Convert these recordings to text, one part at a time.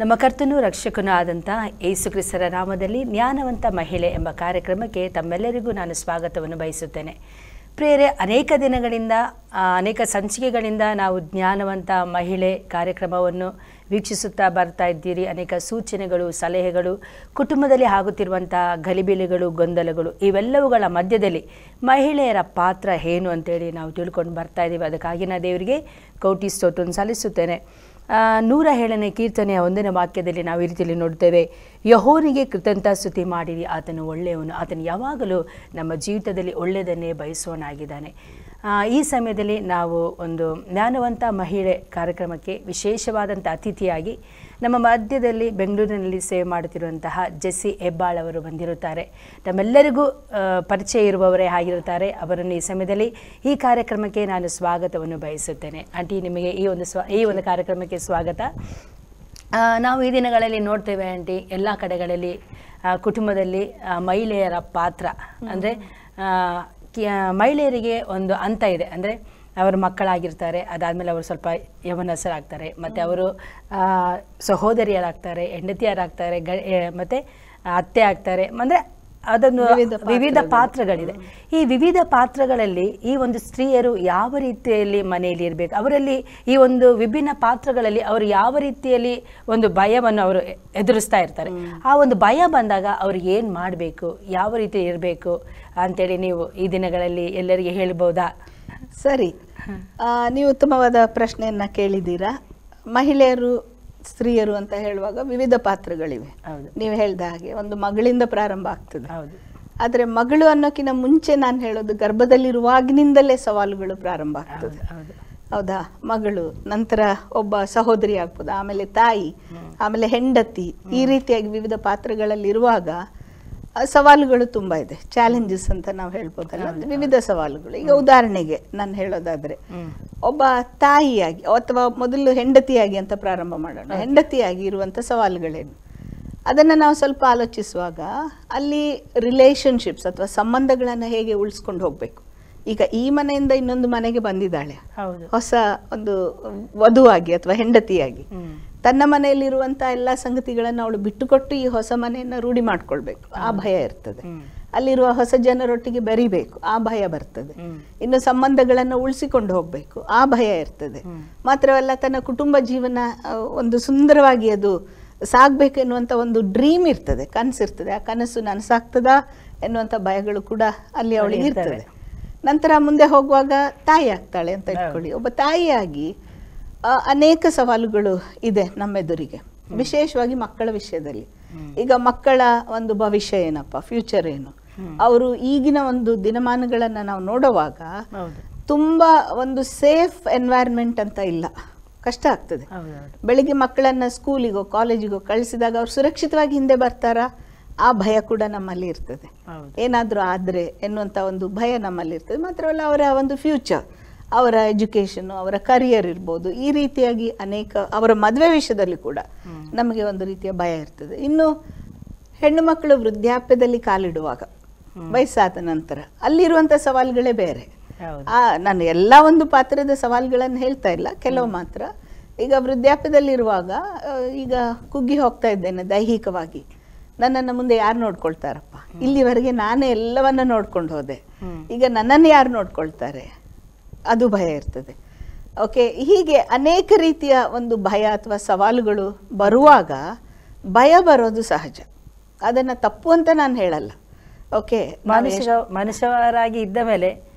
ನಮ್ಮ ಕರ್ತನೂ ರಕ್ಷಕನೂ ಆದಂಥ ಯೇಸು ಕ್ರಿಸ್ತರ ನಾಮದಲ್ಲಿ ಜ್ಞಾನವಂತ ಮಹಿಳೆ ಎಂಬ ಕಾರ್ಯಕ್ರಮಕ್ಕೆ ತಮ್ಮೆಲ್ಲರಿಗೂ ನಾನು ಸ್ವಾಗತವನ್ನು ಬಯಸುತ್ತೇನೆ. ಪ್ರಿಯರೇ, ಅನೇಕ ದಿನಗಳಿಂದ ಅನೇಕ ಸಂಚಿಕೆಗಳಿಂದ ನಾವು ಜ್ಞಾನವಂತ ಮಹಿಳೆ ಕಾರ್ಯಕ್ರಮವನ್ನು ವೀಕ್ಷಿಸುತ್ತಾ ಬರ್ತಾ ಇದ್ದೀರಿ. ಅನೇಕ ಸೂಚನೆಗಳು, ಸಲಹೆಗಳು, ಕುಟುಂಬದಲ್ಲಿ ಆಗುತ್ತಿರುವಂಥ ಗಲಿಬಿಲಿಗಳು, ಗೊಂದಲಗಳು ಇವೆಲ್ಲವುಗಳ ಮಧ್ಯದಲ್ಲಿ ಮಹಿಳೆಯರ ಪಾತ್ರ ಏನು ಅಂತೇಳಿ ನಾವು ತಿಳ್ಕೊಂಡು ಬರ್ತಾ ಇದ್ದೀವಿ. ಅದಕ್ಕಾಗಿ ನಾನು ದೇವರಿಗೆ ಕೋಟಿ ಸ್ತೋತ್ರವನ್ನು ಸಲ್ಲಿಸುತ್ತೇನೆ. 107ನೇ ಕೀರ್ತನೆಯ 1ನೇ ವಾಕ್ಯದಲ್ಲಿ ನಾವು ಈ ರೀತಿಯಲ್ಲಿ ನೋಡ್ತೇವೆ, ಯೆಹೋವನಿಗೆ ಕೃತಜ್ಞತಾಸ್ತುತಿ ಮಾಡಿರಿ, ಆತನು ಒಳ್ಳೆಯವನು, ಆತನು ಯಾವಾಗಲೂ ನಮ್ಮ ಜೀವಿತದಲ್ಲಿ ಒಳ್ಳೆಯದನ್ನೇ ಬಯಸುವನಾಗಿದ್ದಾನೆ. ಈ ಸಮಯದಲ್ಲಿ ನಾವು ಒಂದು ಜ್ಞಾನವಂತ ಮಹಿಳೆ ಕಾರ್ಯಕ್ರಮಕ್ಕೆ ವಿಶೇಷವಾದಂಥ ಅತಿಥಿಯಾಗಿ ನಮ್ಮ ಮಧ್ಯದಲ್ಲಿ ಬೆಂಗಳೂರಿನಲ್ಲಿ ಸೇವೆ ಮಾಡುತ್ತಿರುವಂತಹ ಜೆಸ್ಸಿ ಹೆಬ್ಬಾಳ್ ಅವರು ಬಂದಿರುತ್ತಾರೆ. ನಮ್ಮೆಲ್ಲರಿಗೂ ಪರಿಚಯ ಇರುವವರೇ ಆಗಿರುತ್ತಾರೆ. ಅವರನ್ನು ಈ ಸಮಯದಲ್ಲಿ ಈ ಕಾರ್ಯಕ್ರಮಕ್ಕೆ ನಾನು ಸ್ವಾಗತವನ್ನು ಬಯಸುತ್ತೇನೆ. ಆಂಟಿ, ನಿಮಗೆ ಈ ಒಂದು ಕಾರ್ಯಕ್ರಮಕ್ಕೆ ಸ್ವಾಗತ. ನಾವು ಈ ದಿನಗಳಲ್ಲಿ ನೋಡ್ತೇವೆ ಆಂಟಿ, ಎಲ್ಲ ಕಡೆಗಳಲ್ಲಿ ಕುಟುಂಬದಲ್ಲಿ ಮಹಿಳೆಯರ ಪಾತ್ರ ಅಂದರೆ ಮಹಿಳೆಯರಿಗೆ ಒಂದು ಹಂತ ಇದೆ. ಅಂದರೆ ಅವರು ಮಕ್ಕಳಾಗಿರ್ತಾರೆ, ಅದಾದಮೇಲೆ ಅವರು ಸ್ವಲ್ಪ ಯೌವನಸ್ಥರಾಗ್ತಾರೆ, ಮತ್ತು ಅವರು ಸಹೋದರಿಯರಾಗ್ತಾರೆ, ಹೆಂಡತಿಯರಾಗ್ತಾರೆ, ಮತ್ತು ಅತ್ತೆ ಆಗ್ತಾರೆ. ಅಂದರೆ ಅದೊಂದು ವಿವಿಧ ಪಾತ್ರಗಳಿದೆ. ಈ ವಿವಿಧ ಪಾತ್ರಗಳಲ್ಲಿ ಈ ಒಂದು ಸ್ತ್ರೀಯರು ಯಾವ ರೀತಿಯಲ್ಲಿ ಮನೆಯಲ್ಲಿ ಇರಬೇಕು, ಅವರಲ್ಲಿ ಈ ಒಂದು ವಿಭಿನ್ನ ಪಾತ್ರಗಳಲ್ಲಿ ಅವರು ಯಾವ ರೀತಿಯಲ್ಲಿ ಒಂದು ಭಯವನ್ನು ಅವರು ಎದುರಿಸ್ತಾ ಇರ್ತಾರೆ. ಆ ಒಂದು ಭಯ ಬಂದಾಗ ಅವ್ರು ಏನು ಮಾಡಬೇಕು, ಯಾವ ರೀತಿ ಇರಬೇಕು ಅಂತೇಳಿ ನೀವು ಈ ದಿನಗಳಲ್ಲಿ ಎಲ್ಲರಿಗೆ ಹೇಳ್ಬೋದಾ? ಸರಿ, ನೀವು ಉತ್ತಮವಾದ ಪ್ರಶ್ನೆಯನ್ನ ಕೇಳಿದ್ದೀರಾ. ಮಹಿಳೆಯರು, ಸ್ತ್ರೀಯರು ಅಂತ ಹೇಳುವಾಗ ವಿವಿಧ ಪಾತ್ರಗಳಿವೆ. ನೀವು ಹೇಳ್ದ ಹಾಗೆ ಒಂದು ಮಗಳಿಂದ ಪ್ರಾರಂಭ ಆಗ್ತದೆ. ಆದ್ರೆ ಮಗಳು ಅನ್ನೋಕ್ಕಿಂತ ಮುಂಚೆ ನಾನು ಹೇಳೋದು, ಗರ್ಭದಲ್ಲಿರುವಾಗಿನಿಂದಲೇ ಸವಾಲುಗಳು ಪ್ರಾರಂಭ ಆಗ್ತದೆ. ಹೌದಾ? ಮಗಳು, ನಂತರ ಒಬ್ಬ ಸಹೋದರಿ ಆಗ್ಬೋದು, ಆಮೇಲೆ ತಾಯಿ, ಆಮೇಲೆ ಹೆಂಡತಿ, ಈ ರೀತಿಯಾಗಿ ವಿವಿಧ ಪಾತ್ರಗಳಲ್ಲಿ ಇರುವಾಗ ಸವಾಲುಗಳು ತುಂಬಾ ಇದೆ. ಚಾಲೆಂಜಸ್ ಅಂತ ನಾವು ಹೇಳ್ಬೋದಲ್ಲ, ವಿವಿಧ ಸವಾಲುಗಳು. ಈಗ ಉದಾಹರಣೆಗೆ ನಾನು ಹೇಳೋದಾದ್ರೆ, ಒಬ್ಬ ತಾಯಿಯಾಗಿ ಅಥವಾ ಮೊದಲು ಹೆಂಡತಿಯಾಗಿ ಅಂತ ಪ್ರಾರಂಭ ಮಾಡೋಣ. ಹೆಂಡತಿಯಾಗಿ ಇರುವಂತ ಸವಾಲುಗಳೇನು ಅದನ್ನ ನಾವು ಸ್ವಲ್ಪ ಆಲೋಚಿಸುವಾಗ, ಅಲ್ಲಿ ರಿಲೇಶನ್ಶಿಪ್ಸ್ ಅಥವಾ ಸಂಬಂಧಗಳನ್ನ ಹೇಗೆ ಉಳಿಸ್ಕೊಂಡು ಹೋಗ್ಬೇಕು. ಈಗ ಈ ಮನೆಯಿಂದ ಇನ್ನೊಂದು ಮನೆಗೆ ಬಂದಿದ್ದಾಳೆ, ಹೊಸ ಒಂದು ವಧುವಾಗಿ ಅಥವಾ ಹೆಂಡತಿಯಾಗಿ, ತನ್ನ ಮನೆಯಲ್ಲಿರುವಂತ ಎಲ್ಲಾ ಸಂಗತಿಗಳನ್ನ ಅವಳು ಬಿಟ್ಟುಕೊಟ್ಟು ಈ ಹೊಸ ಮನೆಯನ್ನ ರೂಢಿ ಮಾಡ್ಕೊಳ್ಬೇಕು, ಆ ಭಯ ಇರ್ತದೆ. ಅಲ್ಲಿರುವ ಹೊಸ ಜನರೊಟ್ಟಿಗೆ ಬೆರಿಬೇಕು, ಆ ಭಯ ಬರ್ತದೆ. ಇನ್ನು ಸಂಬಂಧಗಳನ್ನ ಉಳಿಸಿಕೊಂಡು ಹೋಗ್ಬೇಕು, ಆ ಭಯ ಇರ್ತದೆ. ಮಾತ್ರವಲ್ಲ, ತನ್ನ ಕುಟುಂಬ ಜೀವನ ಒಂದು ಸುಂದರವಾಗಿ ಅದು ಸಾಗ್ಬೇಕು ಎನ್ನುವಂತ ಒಂದು ಡ್ರೀಮ್ ಇರ್ತದೆ, ಕನಸಿರ್ತದೆ. ಆ ಕನಸು ನನಸಾಗ್ತದಾ ಎನ್ನುವಂತ ಭಯಗಳು ಕೂಡ ಅಲ್ಲಿ ಅವಳಿಗೆ ಇರ್ತದೆ. ನಂತರ ಮುಂದೆ ಹೋಗುವಾಗ ತಾಯಿ ಆಗ್ತಾಳೆ ಅಂತ ಇಟ್ಕೊಳ್ಳಿ. ಒಬ್ಬ ತಾಯಿಯಾಗಿ ಅನೇಕ ಸವಾಲುಗಳು ಇದೆ ನಮ್ಮೆದುರಿಗೆ, ವಿಶೇಷವಾಗಿ ಮಕ್ಕಳ ವಿಷಯದಲ್ಲಿ. ಈಗ ಮಕ್ಕಳ ಒಂದು ಭವಿಷ್ಯ ಏನಪ್ಪ, ಫ್ಯೂಚರ್ ಏನು, ಅವರು ಈಗಿನ ಒಂದು ದಿನಮಾನಗಳನ್ನ ನಾವು ನೋಡುವಾಗ ತುಂಬಾ ಒಂದು ಸೇಫ್ ಎನ್ವೈರನ್ಮೆಂಟ್ ಅಂತ ಇಲ್ಲ, ಕಷ್ಟ ಆಗ್ತದೆ. ಬೆಳಿಗ್ಗೆ ಮಕ್ಕಳನ್ನ ಸ್ಕೂಲಿಗೋ ಕಾಲೇಜಿಗೋ ಕಳಿಸಿದಾಗ ಅವ್ರು ಸುರಕ್ಷಿತವಾಗಿ ಹಿಂದೆ ಬರ್ತಾರಾ, ಆ ಭಯ ಕೂಡ ನಮ್ಮಲ್ಲಿ ಇರ್ತದೆ. ಏನಾದ್ರೂ ಆದ್ರೆ ಎನ್ನುವಂತ ಒಂದು ಭಯ ನಮ್ಮಲ್ಲಿ ಇರ್ತದೆ. ಮಾತ್ರವಲ್ಲ, ಅವರ ಒಂದು ಫ್ಯೂಚರ್, ಅವರ ಎಜುಕೇಶನ್, ಅವರ ಕರಿಯರ್ ಇರ್ಬೋದು, ಈ ರೀತಿಯಾಗಿ ಅನೇಕ, ಅವರ ಮದುವೆ ವಿಷಯದಲ್ಲಿ ಕೂಡ ನಮಗೆ ಒಂದು ರೀತಿಯ ಭಯ ಇರ್ತದೆ. ಇನ್ನು ಹೆಣ್ಣು ಮಕ್ಕಳು ವೃದ್ಧಾಪ್ಯದಲ್ಲಿ ಕಾಲಿಡುವಾಗ, ವಯಸ್ಸಾದ ನಂತರ ಅಲ್ಲಿರುವಂತ ಸವಾಲುಗಳೇ ಬೇರೆ. ನಾನು ಎಲ್ಲ ಒಂದು ಪಾತ್ರದ ಸವಾಲುಗಳನ್ನು ಹೇಳ್ತಾ ಇಲ್ಲ, ಕೆಲವು ಮಾತ್ರ. ಈಗ ವೃದ್ಧಾಪ್ಯದಲ್ಲಿರುವಾಗ, ಈಗ ಕುಗ್ಗಿ ಹೋಗ್ತಾ ಇದ್ದೇನೆ ದೈಹಿಕವಾಗಿ, ನನ್ನನ್ನು ಮುಂದೆ ಯಾರು ನೋಡ್ಕೊಳ್ತಾರಪ್ಪ, ಇಲ್ಲಿವರೆಗೆ ನಾನೇ ಎಲ್ಲವನ್ನ ನೋಡ್ಕೊಂಡು ಹೋದೆ, ಈಗ ನನ್ನನ್ನು ಯಾರು ನೋಡ್ಕೊಳ್ತಾರೆ, ಅದು ಭಯ ಇರ್ತದೆ. ಓಕೆ, ಹೀಗೆ ಅನೇಕ ರೀತಿಯ ಒಂದು ಭಯ ಅಥವಾ ಸವಾಲುಗಳು ಬರುವಾಗ, ಭಯ ಬರೋದು ಸಹಜ, ಅದನ್ನ ತಪ್ಪು ಅಂತ ನಾನು ಹೇಳಲ್ಲ. ಓಕೆ, ಮನುಷ್ಯರಾಗಿ ಇದ್ದ ಮೇಲೆ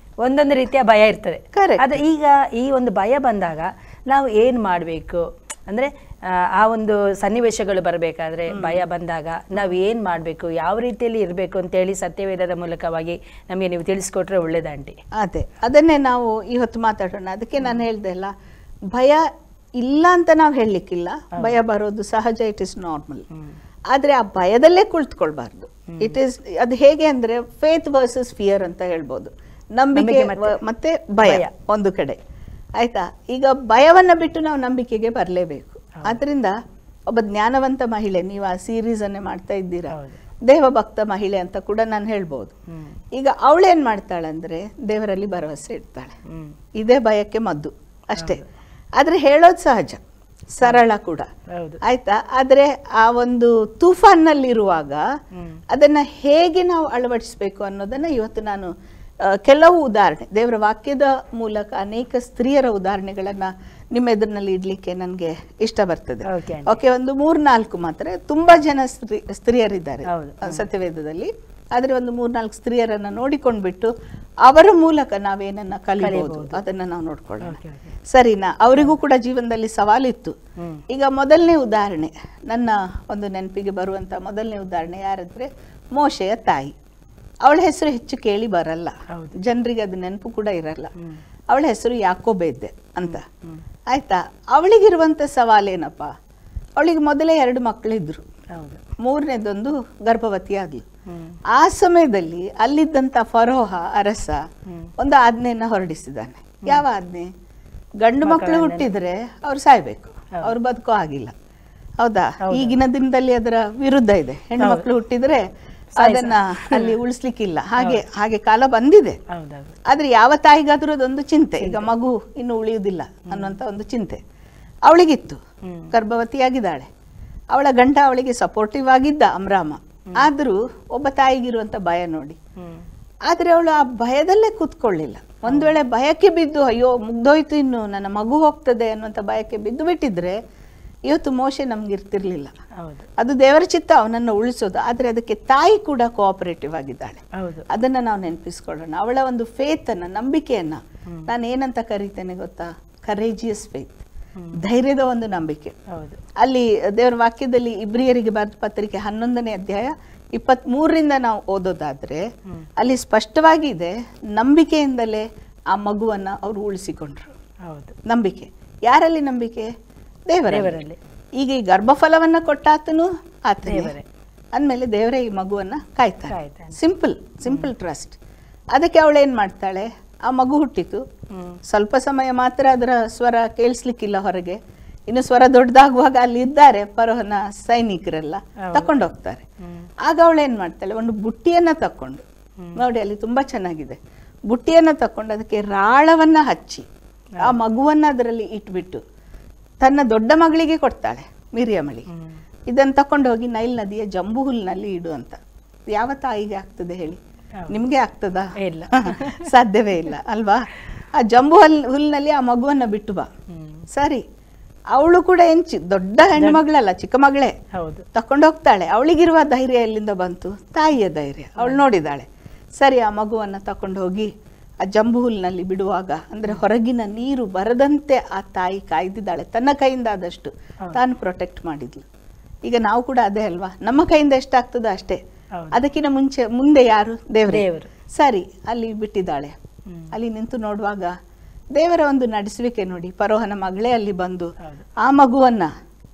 ಒಂದೊಂದು ರೀತಿಯ ಭಯ ಇರ್ತದೆ. ಅದು ಈಗ ಈ ಒಂದು ಭಯ ಬಂದಾಗ ನಾವು ಏನ್ ಮಾಡಬೇಕು ಅಂದ್ರೆ, ಆ ಒಂದು ಸನ್ನಿವೇಶಗಳು ಬರಬೇಕಾದ್ರೆ, ಭಯ ಬಂದಾಗ ನಾವು ಏನ್ ಮಾಡಬೇಕು, ಯಾವ ರೀತಿಯಲ್ಲಿ ಇರಬೇಕು ಅಂತೇಳಿ ಸತ್ಯವೇದದ ಮೂಲಕವಾಗಿ ನಮಗೆ ನೀವು ತಿಳಿಸ್ಕೊಟ್ರೆ ಒಳ್ಳೇದಾಂಟಿ. ಅದನ್ನೇ ನಾವು ಇವತ್ತು ಮಾತಾಡೋಣ. ಅದಕ್ಕೆ ನಾನು ಹೇಳ್ದೆ ಅಲ್ಲ, ಭಯ ಇಲ್ಲ ಅಂತ ನಾವು ಹೇಳಲಿಕ್ಕಿಲ್ಲ, ಭಯ ಬರೋದು ಸಹಜ, ಇಟ್ ಇಸ್ ನಾರ್ಮಲ್. ಆದ್ರೆ ಆ ಭಯದಲ್ಲೇ ಕುಳಿತುಕೊಳ್ಬಾರ್ದು. ಇಟ್ ಇಸ್, ಅದು ಹೇಗೆ ಅಂದ್ರೆ ಫೇತ್ ವರ್ಸಸ್ ಫಿಯರ್ ಅಂತ ಹೇಳ್ಬೋದು. ನಂಬಿಕೆ ಮತ್ತೆ ಭಯ ಒಂದು ಕಡೆ, ಆಯ್ತಾ? ಈಗ ಭಯವನ್ನ ಬಿಟ್ಟು ನಾವು ನಂಬಿಕೆಗೆ ಬರಲೇಬೇಕು. ಆದ್ರಿಂದ ಒಬ್ಬ ಜ್ಞಾನವಂತ ಮಹಿಳೆ, ನೀವು ಆ ಸೀರೀಸ್ ಅನ್ನೇ ಮಾಡ್ತಾ ಇದ್ದೀರಾ, ದೇವಭಕ್ತ ಮಹಿಳೆ ಅಂತ ಕೂಡ ನಾನು ಹೇಳ್ಬೋದು. ಈಗ ಅವಳೇನ್ ಮಾಡ್ತಾಳಂದ್ರೆ, ದೇವರಲ್ಲಿ ಭರವಸೆ ಇಡ್ತಾಳೆ, ಇದೇ ಭಯಕ್ಕೆ ಮದ್ದು ಅಷ್ಟೇ. ಆದ್ರೆ ಹೇಳೋದು ಸಹಜ, ಸರಳ ಕೂಡ, ಆಯ್ತಾ. ಆದ್ರೆ ಆ ಒಂದು ತೂಫಾನ್ನಲ್ಲಿರುವಾಗ ಅದನ್ನ ಹೇಗೆ ನಾವು ಅಳವಡಿಸ್ಬೇಕು ಅನ್ನೋದನ್ನ ಇವತ್ತು ನಾನು ಕೆಲವು ಉದಾಹರಣೆ ದೇವರ ವಾಕ್ಯದ ಮೂಲಕ ಅನೇಕ ಸ್ತ್ರೀಯರ ಉದಾಹರಣೆಗಳನ್ನ ನಿಮ್ಮ ಎದುರಿನಲ್ಲಿ ಇಡ್ಲಿಕ್ಕೆ ನನಗೆ ಇಷ್ಟ ಬರ್ತದೆ. ಓಕೆ, ಒಂದು 3-4 ಮಾತ್ರ. ತುಂಬಾ ಜನ ಸ್ತ್ರೀಯರಿದ್ದಾರೆ ಸತ್ಯವೇದದಲ್ಲಿ, ಆದ್ರೆ ಒಂದು 3-4 ಸ್ತ್ರೀಯರನ್ನ ನೋಡಿಕೊಂಡ್ಬಿಟ್ಟು ಅವರ ಮೂಲಕ ನಾವೇನನ್ನ ಕಲಿಬಹುದು ಅದನ್ನ ನಾವು ನೋಡ್ಕೊಳ್ಳೋಣ, ಸರಿನಾ? ಅವರಿಗೂ ಕೂಡ ಜೀವನದಲ್ಲಿ ಸವಾಲಿತ್ತು. ಈಗ ಮೊದಲನೇ ಉದಾಹರಣೆ, ನನ್ನ ಒಂದು ನೆನಪಿಗೆ ಬರುವಂತ ಮೊದಲನೇ ಉದಾಹರಣೆ ಯಾರಂದ್ರೆ ಮೋಶೆಯ ತಾಯಿ. ಅವಳ ಹೆಸರು ಹೆಚ್ಚು ಕೇಳಿ ಬರಲ್ಲ, ಜನರಿಗೆ ಅದು ನೆನಪು ಕೂಡ ಇರಲ್ಲ. ಅವಳ ಹೆಸರು ಯಾಕೋಬೇದ್ದೆ ಅಂತ, ಆಯ್ತಾ. ಅವಳಿಗಿರುವಂತ ಸವಾಲೇನಪ್ಪ, ಅವಳಿಗೆ ಮೊದಲೇ 2 ಮಕ್ಕಳಿದ್ರು, 3ನೇದೊಂದು ಗರ್ಭವತಿ ಆದ್ಲು. ಆ ಸಮಯದಲ್ಲಿ ಅಲ್ಲಿದ್ದಂತ ಫರೋಹ ಅರಸ ಒಂದು ಆಜ್ಞೆಯನ್ನ ಹೊರಡಿಸಿದ್ದಾನೆ. ಯಾವ ಆಜ್ಞೆ? ಗಂಡು ಮಕ್ಕಳು ಹುಟ್ಟಿದ್ರೆ ಅವ್ರು ಸಾಯ್ಬೇಕು, ಅವ್ರು ಬದುಕೋ ಆಗಿಲ್ಲ, ಹೌದಾ? ಈಗಿನ ದಿನದಲ್ಲಿ ಅದರ ವಿರುದ್ಧ ಇದೆ. ಹೆಣ್ಣು ಮಕ್ಕಳು ಹುಟ್ಟಿದ್ರೆ ಅದನ್ನ ಅಲ್ಲಿ ಉಳಿಸ್ಲಿಕ್ಕಿಲ್ಲ, ಹಾಗೆ ಕಾಲ ಬಂದಿದೆ. ಆದ್ರೆ ಯಾವ ತಾಯಿಗಾದ್ರೂ ಅದೊಂದು ಚಿಂತೆ, ಈಗ ಮಗು ಇನ್ನು ಉಳಿಯುವುದಿಲ್ಲ ಅನ್ನುವಂತ ಒಂದು ಚಿಂತೆ ಅವಳಿಗಿತ್ತು. ಗರ್ಭವತಿಯಾಗಿದ್ದಾಳೆ, ಅವಳ ಗಂಡ ಅವಳಿಗೆ ಸಪೋರ್ಟಿವ್ ಆಗಿದ್ದ ಅಮ್ರಾಮ. ಆದ್ರೂ ಒಬ್ಬ ತಾಯಿಗಿರುವಂತ ಭಯ ನೋಡಿ. ಆದ್ರೆ ಅವಳು ಆ ಭಯದಲ್ಲೇ ಕೂತ್ಕೊಳ್ಳಿಲ್ಲ. ಒಂದ್ ವೇಳೆ ಭಯಕ್ಕೆ ಬಿದ್ದು ಅಯ್ಯೋ ಮುಗ್ದೋಯ್ತು, ಇನ್ನು ನನ್ನ ಮಗು ಹೋಗ್ತದೆ ಅನ್ನುವಂತ ಭಯಕ್ಕೆ ಬಿದ್ದು ಬಿಟ್ಟಿದ್ರೆ ಇವತ್ತು ಮೋಶೆ ನಮ್ಗೆ ಇರ್ತಿರ್ಲಿಲ್ಲ. ಅದು ದೇವರ ಚಿತ್ತ ಅವನನ್ನು ಉಳಿಸೋದು. ಆದ್ರೆ ಅದಕ್ಕೆ ತಾಯಿ ಕೂಡ ಕೋಆಪರೇಟಿವ್ ಆಗಿದ್ದಾಳೆ, ಅದನ್ನ ನಾವು ನೆನಪಿಸ್ಕೊಳ್ಳೋಣ. ಅವಳ ಒಂದು ಫೇತ್ ಅನ್ನ, ನಂಬಿಕೆಯನ್ನ ನಾನು ಏನಂತ ಕರೀತೇನೆ ಗೊತ್ತಾ? ಕರೇಜಿಯಸ್ ಫೇತ್, ಧೈರ್ಯದ ಒಂದು ನಂಬಿಕೆ. ಅಲ್ಲಿ ದೇವರ ವಾಕ್ಯದಲ್ಲಿ ಇಬ್ರಿಯರಿಗೆ ಬರೆದ ಪತ್ರಿಕೆ 11ನೇ ಅಧ್ಯಾಯ 23ರಿಂದ ನಾವು ಓದೋದಾದ್ರೆ ಅಲ್ಲಿ ಸ್ಪಷ್ಟವಾಗಿದೆ, ನಂಬಿಕೆಯಿಂದಲೇ ಆ ಮಗುವನ್ನ ಅವರು ಉಳಿಸಿಕೊಂಡ್ರು. ನಂಬಿಕೆ ಯಾರಲ್ಲಿ? ನಂಬಿಕೆ ದೇವರಲ್ಲಿ. ಈಗ ಈ ಗರ್ಭಫಲವನ್ನ ಕೊಟ್ಟಾತನು ಆತನೇ, ಅಂದ್ಮೇಲೆ ದೇವರೇ ಈ ಮಗುವನ್ನ ಕಾಯ್ತಾನೆ. Simple trust. ಅದಕ್ಕೆ ಅವಳೇನ್ ಮಾಡ್ತಾಳೆ, ಆ ಮಗು ಹುಟ್ಟಿತು, ಸ್ವಲ್ಪ ಸಮಯ ಮಾತ್ರ ಅದರ ಸ್ವರ ಕೇಳಿಸ್ಲಿಕ್ಕಿಲ್ಲ ಹೊರಗೆ. ಇನ್ನು ಸ್ವರ ದೊಡ್ಡದಾಗುವಾಗ ಅಲ್ಲಿ ಇದ್ದಾರೆ ಫರೋಹನ ಸೈನಿಕರೆಲ್ಲ, ತಕೊಂಡೋಗ್ತಾರೆ. ಆಗ ಅವಳೇನ್ ಮಾಡ್ತಾಳೆ, ಒಂದು ಬುಟ್ಟಿಯನ್ನ ತಕೊಂಡು, ನೋಡಿ ಅಲ್ಲಿ ತುಂಬಾ ಚೆನ್ನಾಗಿದೆ, ಬುಟ್ಟಿಯನ್ನ ತಕೊಂಡು ಅದಕ್ಕೆ ರಾಳವನ್ನ ಹಚ್ಚಿ ಆ ಮಗುವನ್ನ ಅದರಲ್ಲಿ ಇಟ್ಬಿಟ್ಟು ತನ್ನ ದೊಡ್ಡ ಮಗಳಿಗೆ ಕೊಡ್ತಾಳೆ, ಮಿರಿಯಮಳಿಗೆ. ಇದನ್ನ ತಕೊಂಡೋಗಿ ನೈಲ್ ನದಿಯ ಜಂಬು ಹುಲ್ನಲ್ಲಿ ಇಡು ಅಂತ. ಯಾವ ತಾಯಿಗೆ ಆಗ್ತದೆ ಹೇಳಿ? ನಿಮ್ಗೆ ಆಗ್ತದಾ? ಇಲ್ಲ, ಸಾಧ್ಯವೇ ಇಲ್ಲ ಅಲ್ವಾ? ಆ ಜಂಬು ಹುಲ್ನಲ್ಲಿ ಆ ಮಗುವನ್ನ ಬಿಟ್ಟು ಬಾ. ಸರಿ, ಅವಳು ಕೂಡ ಏನ್ ದೊಡ್ಡ ಹೆಣ್ಣು ಮಗಳಲ್ಲ, ಚಿಕ್ಕ ಮಗಳೇ, ತಕೊಂಡೋಗ್ತಾಳೆ. ಅವಳಿಗಿರುವ ಧೈರ್ಯ ಎಲ್ಲಿಂದ ಬಂತು? ತಾಯಿಯ ಧೈರ್ಯ. ಅವಳು ನೋಡಿದಾಳೆ. ಸರಿ, ಆ ಮಗುವನ್ನ ತಕೊಂಡು ಹೋಗಿ ಆ ಜಂಬು ಹುಲ್ನಲ್ಲಿ ಬಿಡುವಾಗ, ಅಂದ್ರೆ ಹೊರಗಿನ ನೀರು ಬರದಂತೆ ಆ ತಾಯಿ ಕಾಯ್ದಿದ್ದಾಳೆ. ತನ್ನ ಕೈಯಿಂದ ಆದಷ್ಟು ತಾನು ಪ್ರೊಟೆಕ್ಟ್ ಮಾಡಿದ್ಲು. ಈಗ ನಾವು ಕೂಡ ಅದೇ ಅಲ್ವಾ, ನಮ್ಮ ಕೈಯಿಂದ ಎಷ್ಟಾಗ್ತದೋ ಅಷ್ಟೇ. ಅದಕ್ಕಿಂತ ಮುಂದೆ ಯಾರು? ದೇವರು. ಸರಿ, ಅಲ್ಲಿ ಬಿಟ್ಟಿದ್ದಾಳೆ. ಅಲ್ಲಿ ನಿಂತು ನೋಡುವಾಗ ದೇವರ ಒಂದು ನಡೆಸುವಿಕೆ ನೋಡಿ. ಫರೋಹನ ಮಗಳೇ ಅಲ್ಲಿ ಬಂದು ಆ ಮಗುವನ್ನ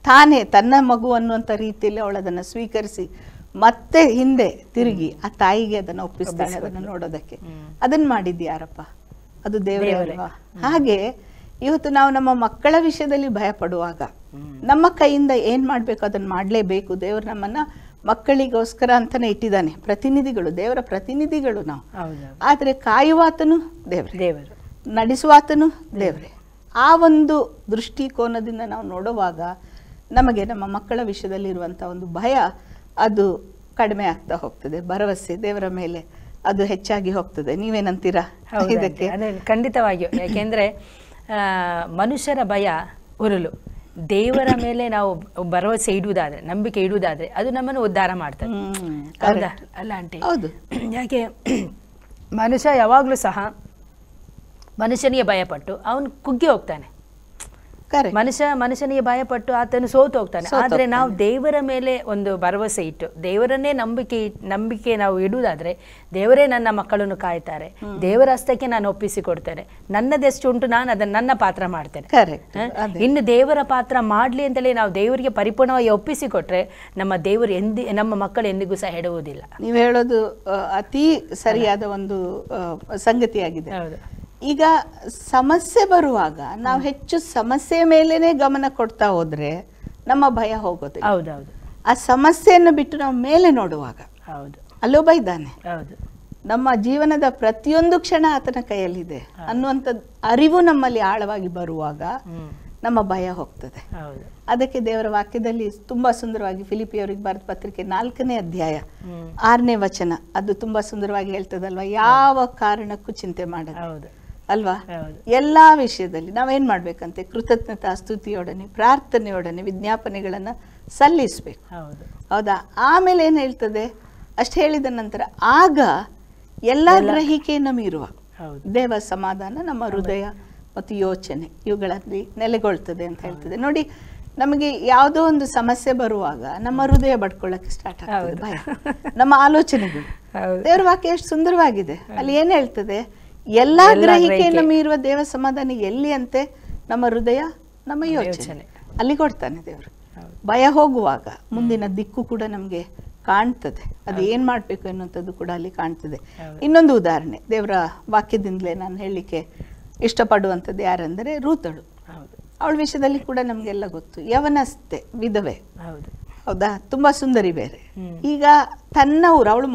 ತಾನೇ ತನ್ನ ಮಗು ಅನ್ನುವಂತ ರೀತಿಯಲ್ಲಿ ಅವಳದನ್ನ ಸ್ವೀಕರಿಸಿ ಮತ್ತೆ ಹಿಂದೆ ತಿರುಗಿ ಆ ತಾಯಿಗೆ ಅದನ್ನ ಒಪ್ಪಿಸ್ತಾಳೆ, ಅದನ್ನ ನೋಡೋದಕ್ಕೆ. ಅದನ್ನ ಮಾಡಿದ್ದು ಯಾರಪ್ಪ? ಅದು ದೇವರೇ ಅಲ್ವಾ? ಹಾಗೆ ಇವತ್ತು ನಾವು ನಮ್ಮ ಮಕ್ಕಳ ವಿಷಯದಲ್ಲಿ ಭಯ ಪಡುವಾಗ ನಮ್ಮ ಕೈಯಿಂದ ಏನ್ ಮಾಡ್ಬೇಕು ಅದನ್ನ ಮಾಡ್ಲೇಬೇಕು. ದೇವರು ನಮ್ಮನ್ನ ಮಕ್ಕಳಿಗೋಸ್ಕರ ಅಂತಾನೆ ಇಟ್ಟಿದ್ದಾನೆ. ಪ್ರತಿನಿಧಿಗಳು, ದೇವರ ಪ್ರತಿನಿಧಿಗಳು ನಾವು. ಆದ್ರೆ ಕಾಯುವಾತನು ದೇವರು, ನಡೆಸುವಾತನು ದೇವರೇ. ಆ ಒಂದು ದೃಷ್ಟಿಕೋನದಿಂದ ನಾವು ನೋಡುವಾಗ ನಮಗೆ ನಮ್ಮ ಮಕ್ಕಳ ವಿಷಯದಲ್ಲಿ ಇರುವಂತ ಒಂದು ಭಯ ಅದು ಕಡಿಮೆ ಆಗ್ತಾ ಹೋಗ್ತದೆ. ಭರವಸೆ ದೇವರ ಮೇಲೆ ಅದು ಹೆಚ್ಚಾಗಿ ಹೋಗ್ತದೆ. ನೀವೇನಂತೀರಾ ಇದಕ್ಕೆ? ಖಂಡಿತವಾಗಿಯೂ. ಯಾಕೆಂದ್ರೆ ಮನುಷ್ಯರ ಭಯ ಉರುಲು, ದೇವರ ಮೇಲೆ ನಾವು ಭರವಸೆ ಇಡುವುದಾದ್ರೆ, ನಂಬಿಕೆ ಇಡುವುದಾದ್ರೆ ಅದು ನಮ್ಮನ್ನು ಉದ್ಧಾರ ಮಾಡ್ತದೆ. ಹೌದಾ ಅಲ್ಲ ಆಂಟಿ? ಹೌದು. ಯಾಕೆ ಮನುಷ್ಯ ಯಾವಾಗಲೂ ಸಹ ಮನುಷ್ಯನಿಗೆ ಭಯಪಟ್ಟು ಅವನು ಕುಗ್ಗಿ ಹೋಗ್ತಾನೆ. ಮನುಷ್ಯನಿಗೆ ಭಯಪಟ್ಟು ಆತನು ಸೋತು ಹೋಗ್ತಾನೆ. ಆದ್ರೆ ನಾವು ದೇವರ ಮೇಲೆ ಒಂದು ಭರವಸೆ ಇಟ್ಟು ದೇವರನ್ನೇ ನಂಬಿಕೆ ನಾವು ಇಡುವುದಾದ್ರೆ, ದೇವರೇ ನನ್ನ ಮಕ್ಕಳನ್ನು ಕಾಯ್ತಾರೆ, ದೇವರ ಹಸ್ತಕ್ಕೆ ನಾನು ಒಪ್ಪಿಸಿಕೊಡ್ತೇನೆ, ನನ್ನದೆಷ್ಟು ಉಂಟು ನಾನು ಅದನ್ನ ನನ್ನ ಪಾತ್ರ ಮಾಡ್ತೇನೆ. ಇನ್ನು ದೇವರ ಪಾತ್ರ ಮಾಡ್ಲಿ ಅಂತೇಳಿ ನಾವು ದೇವರಿಗೆ ಪರಿಪೂರ್ಣವಾಗಿ ಒಪ್ಪಿಸಿಕೊಟ್ರೆ ನಮ್ಮ ದೇವರು ನಮ್ಮ ಮಕ್ಕಳು ಎಂದಿಗೂ ಸಹ ಹೆಡುವುದಿಲ್ಲ. ನೀವು ಹೇಳೋದು ಅತಿ ಸರಿಯಾದ ಒಂದು ಸಂಗತಿಯಾಗಿದೆ. ಈಗ ಸಮಸ್ಯೆ ಬರುವಾಗ ನಾವು ಹೆಚ್ಚು ಸಮಸ್ಯೆ ಮೇಲೇನೆ ಗಮನ ಕೊಡ್ತಾ ಹೋದ್ರೆ ನಮ್ಮ ಭಯ ಹೋಗೋದು. ಹೌದೌದು. ಆ ಸಮಸ್ಯೆಯನ್ನು ಬಿಟ್ಟು ನಾವು ಮೇಲೆ ನೋಡುವಾಗ ಅಲ್ಲೊಬ್ಬ ಇದ್ದಾನೆ, ನಮ್ಮ ಜೀವನದ ಪ್ರತಿಯೊಂದು ಕ್ಷಣ ಆತನ ಕೈಯಲ್ಲಿದೆ ಅನ್ನುವಂಥದ್ದು ಅರಿವು ನಮ್ಮಲ್ಲಿ ಆಳವಾಗಿ ಬರುವಾಗ ನಮ್ಮ ಭಯ ಹೋಗ್ತದೆ. ಅದಕ್ಕೆ ದೇವರ ವಾಕ್ಯದಲ್ಲಿ ತುಂಬಾ ಸುಂದರವಾಗಿ ಫಿಲಿಪಿಯವರಿಗೆ ಬರೆದ ಪತ್ರಿಕೆ 4ನೇ ಅಧ್ಯಾಯ 6ನೇ ವಚನ ಅದು ತುಂಬಾ ಸುಂದರವಾಗಿ ಹೇಳ್ತದಲ್ವಾ, ಯಾವ ಕಾರಣಕ್ಕೂ ಚಿಂತೆ ಮಾಡೋದು ಅಲ್ವಾ. ಎಲ್ಲಾ ವಿಷಯದಲ್ಲಿ ನಾವೇನ್ ಮಾಡ್ಬೇಕಂತೆ, ಕೃತಜ್ಞತಾ ಸ್ತುತಿಯೊಡನೆ ಪ್ರಾರ್ಥನೆಯೊಡನೆ ವಿಜ್ಞಾಪನೆಗಳನ್ನ ಸಲ್ಲಿಸ್ಬೇಕು. ಹೌದಾ. ಆಮೇಲೆ ಏನ್ ಹೇಳ್ತದೆ, ಅಷ್ಟು ಹೇಳಿದ ನಂತರ ಆಗ ಎಲ್ಲಾ ಗ್ರಹಿಕೆಯನ್ನು ಮೀರುವ ದೇವ ಸಮಾಧಾನ ನಮ್ಮ ಹೃದಯ ಮತ್ತು ಯೋಚನೆ ಇವುಗಳಲ್ಲಿ ನೆಲೆಗೊಳ್ತದೆ ಅಂತ ಹೇಳ್ತದೆ. ನೋಡಿ, ನಮಗೆ ಯಾವುದೋ ಒಂದು ಸಮಸ್ಯೆ ಬರುವಾಗ ನಮ್ಮ ಹೃದಯ ಬಡ್ಕೊಳ್ಳಕ್ಕೆ ಸ್ಟಾರ್ಟ್ ಆಗ್ತದೆ, ಭಯ, ನಮ್ಮ ಆಲೋಚನೆಗಳು. ದೇವರ ವಾಕ್ಯ ಎಷ್ಟು ಸುಂದರವಾಗಿದೆ. ಅಲ್ಲಿ ಏನ್ ಹೇಳ್ತದೆ, ಎಲ್ಲಾ ಗ್ರಹಿಕೆಯನ್ನು ಮೀರುವ ದೇವ ಸಮಾಧಾನ ಎಲ್ಲಿ ಅಂತೆ, ನಮ್ಮ ಹೃದಯ ನಮ್ಮ ಯೋಚನೆ ಅಲ್ಲಿ ಕೊಡ್ತಾನೆ ದೇವರು. ಭಯ ಹೋಗುವಾಗ ಮುಂದಿನ ದಿಕ್ಕು ಕೂಡ ನಮ್ಗೆ ಕಾಣ್ತದೆ, ಅದು ಏನ್ ಮಾಡ್ಬೇಕು ಅನ್ನುವಂಥದ್ದು ಕೂಡ ಅಲ್ಲಿ ಕಾಣ್ತದೆ. ಇನ್ನೊಂದು ಉದಾಹರಣೆ ದೇವರ ವಾಕ್ಯದಿಂದಲೇ ನಾನು ಹೇಳಲಿಕ್ಕೆ ಇಷ್ಟಪಡುವಂಥದ್ದು ಯಾರಂದ್ರೆ ರೂತಳು. ಅವಳ ವಿಷಯದಲ್ಲಿ ಕೂಡ ನಮ್ಗೆಲ್ಲ ಗೊತ್ತು, ಯವನಸ್ತೆ, ವಿಧವೆ. ಹೌದಾ, ತುಂಬಾ ಸುಂದರಿ ಬೇರೆ. ಈಗ ತನ್ನ ಊರು, ಅವಳು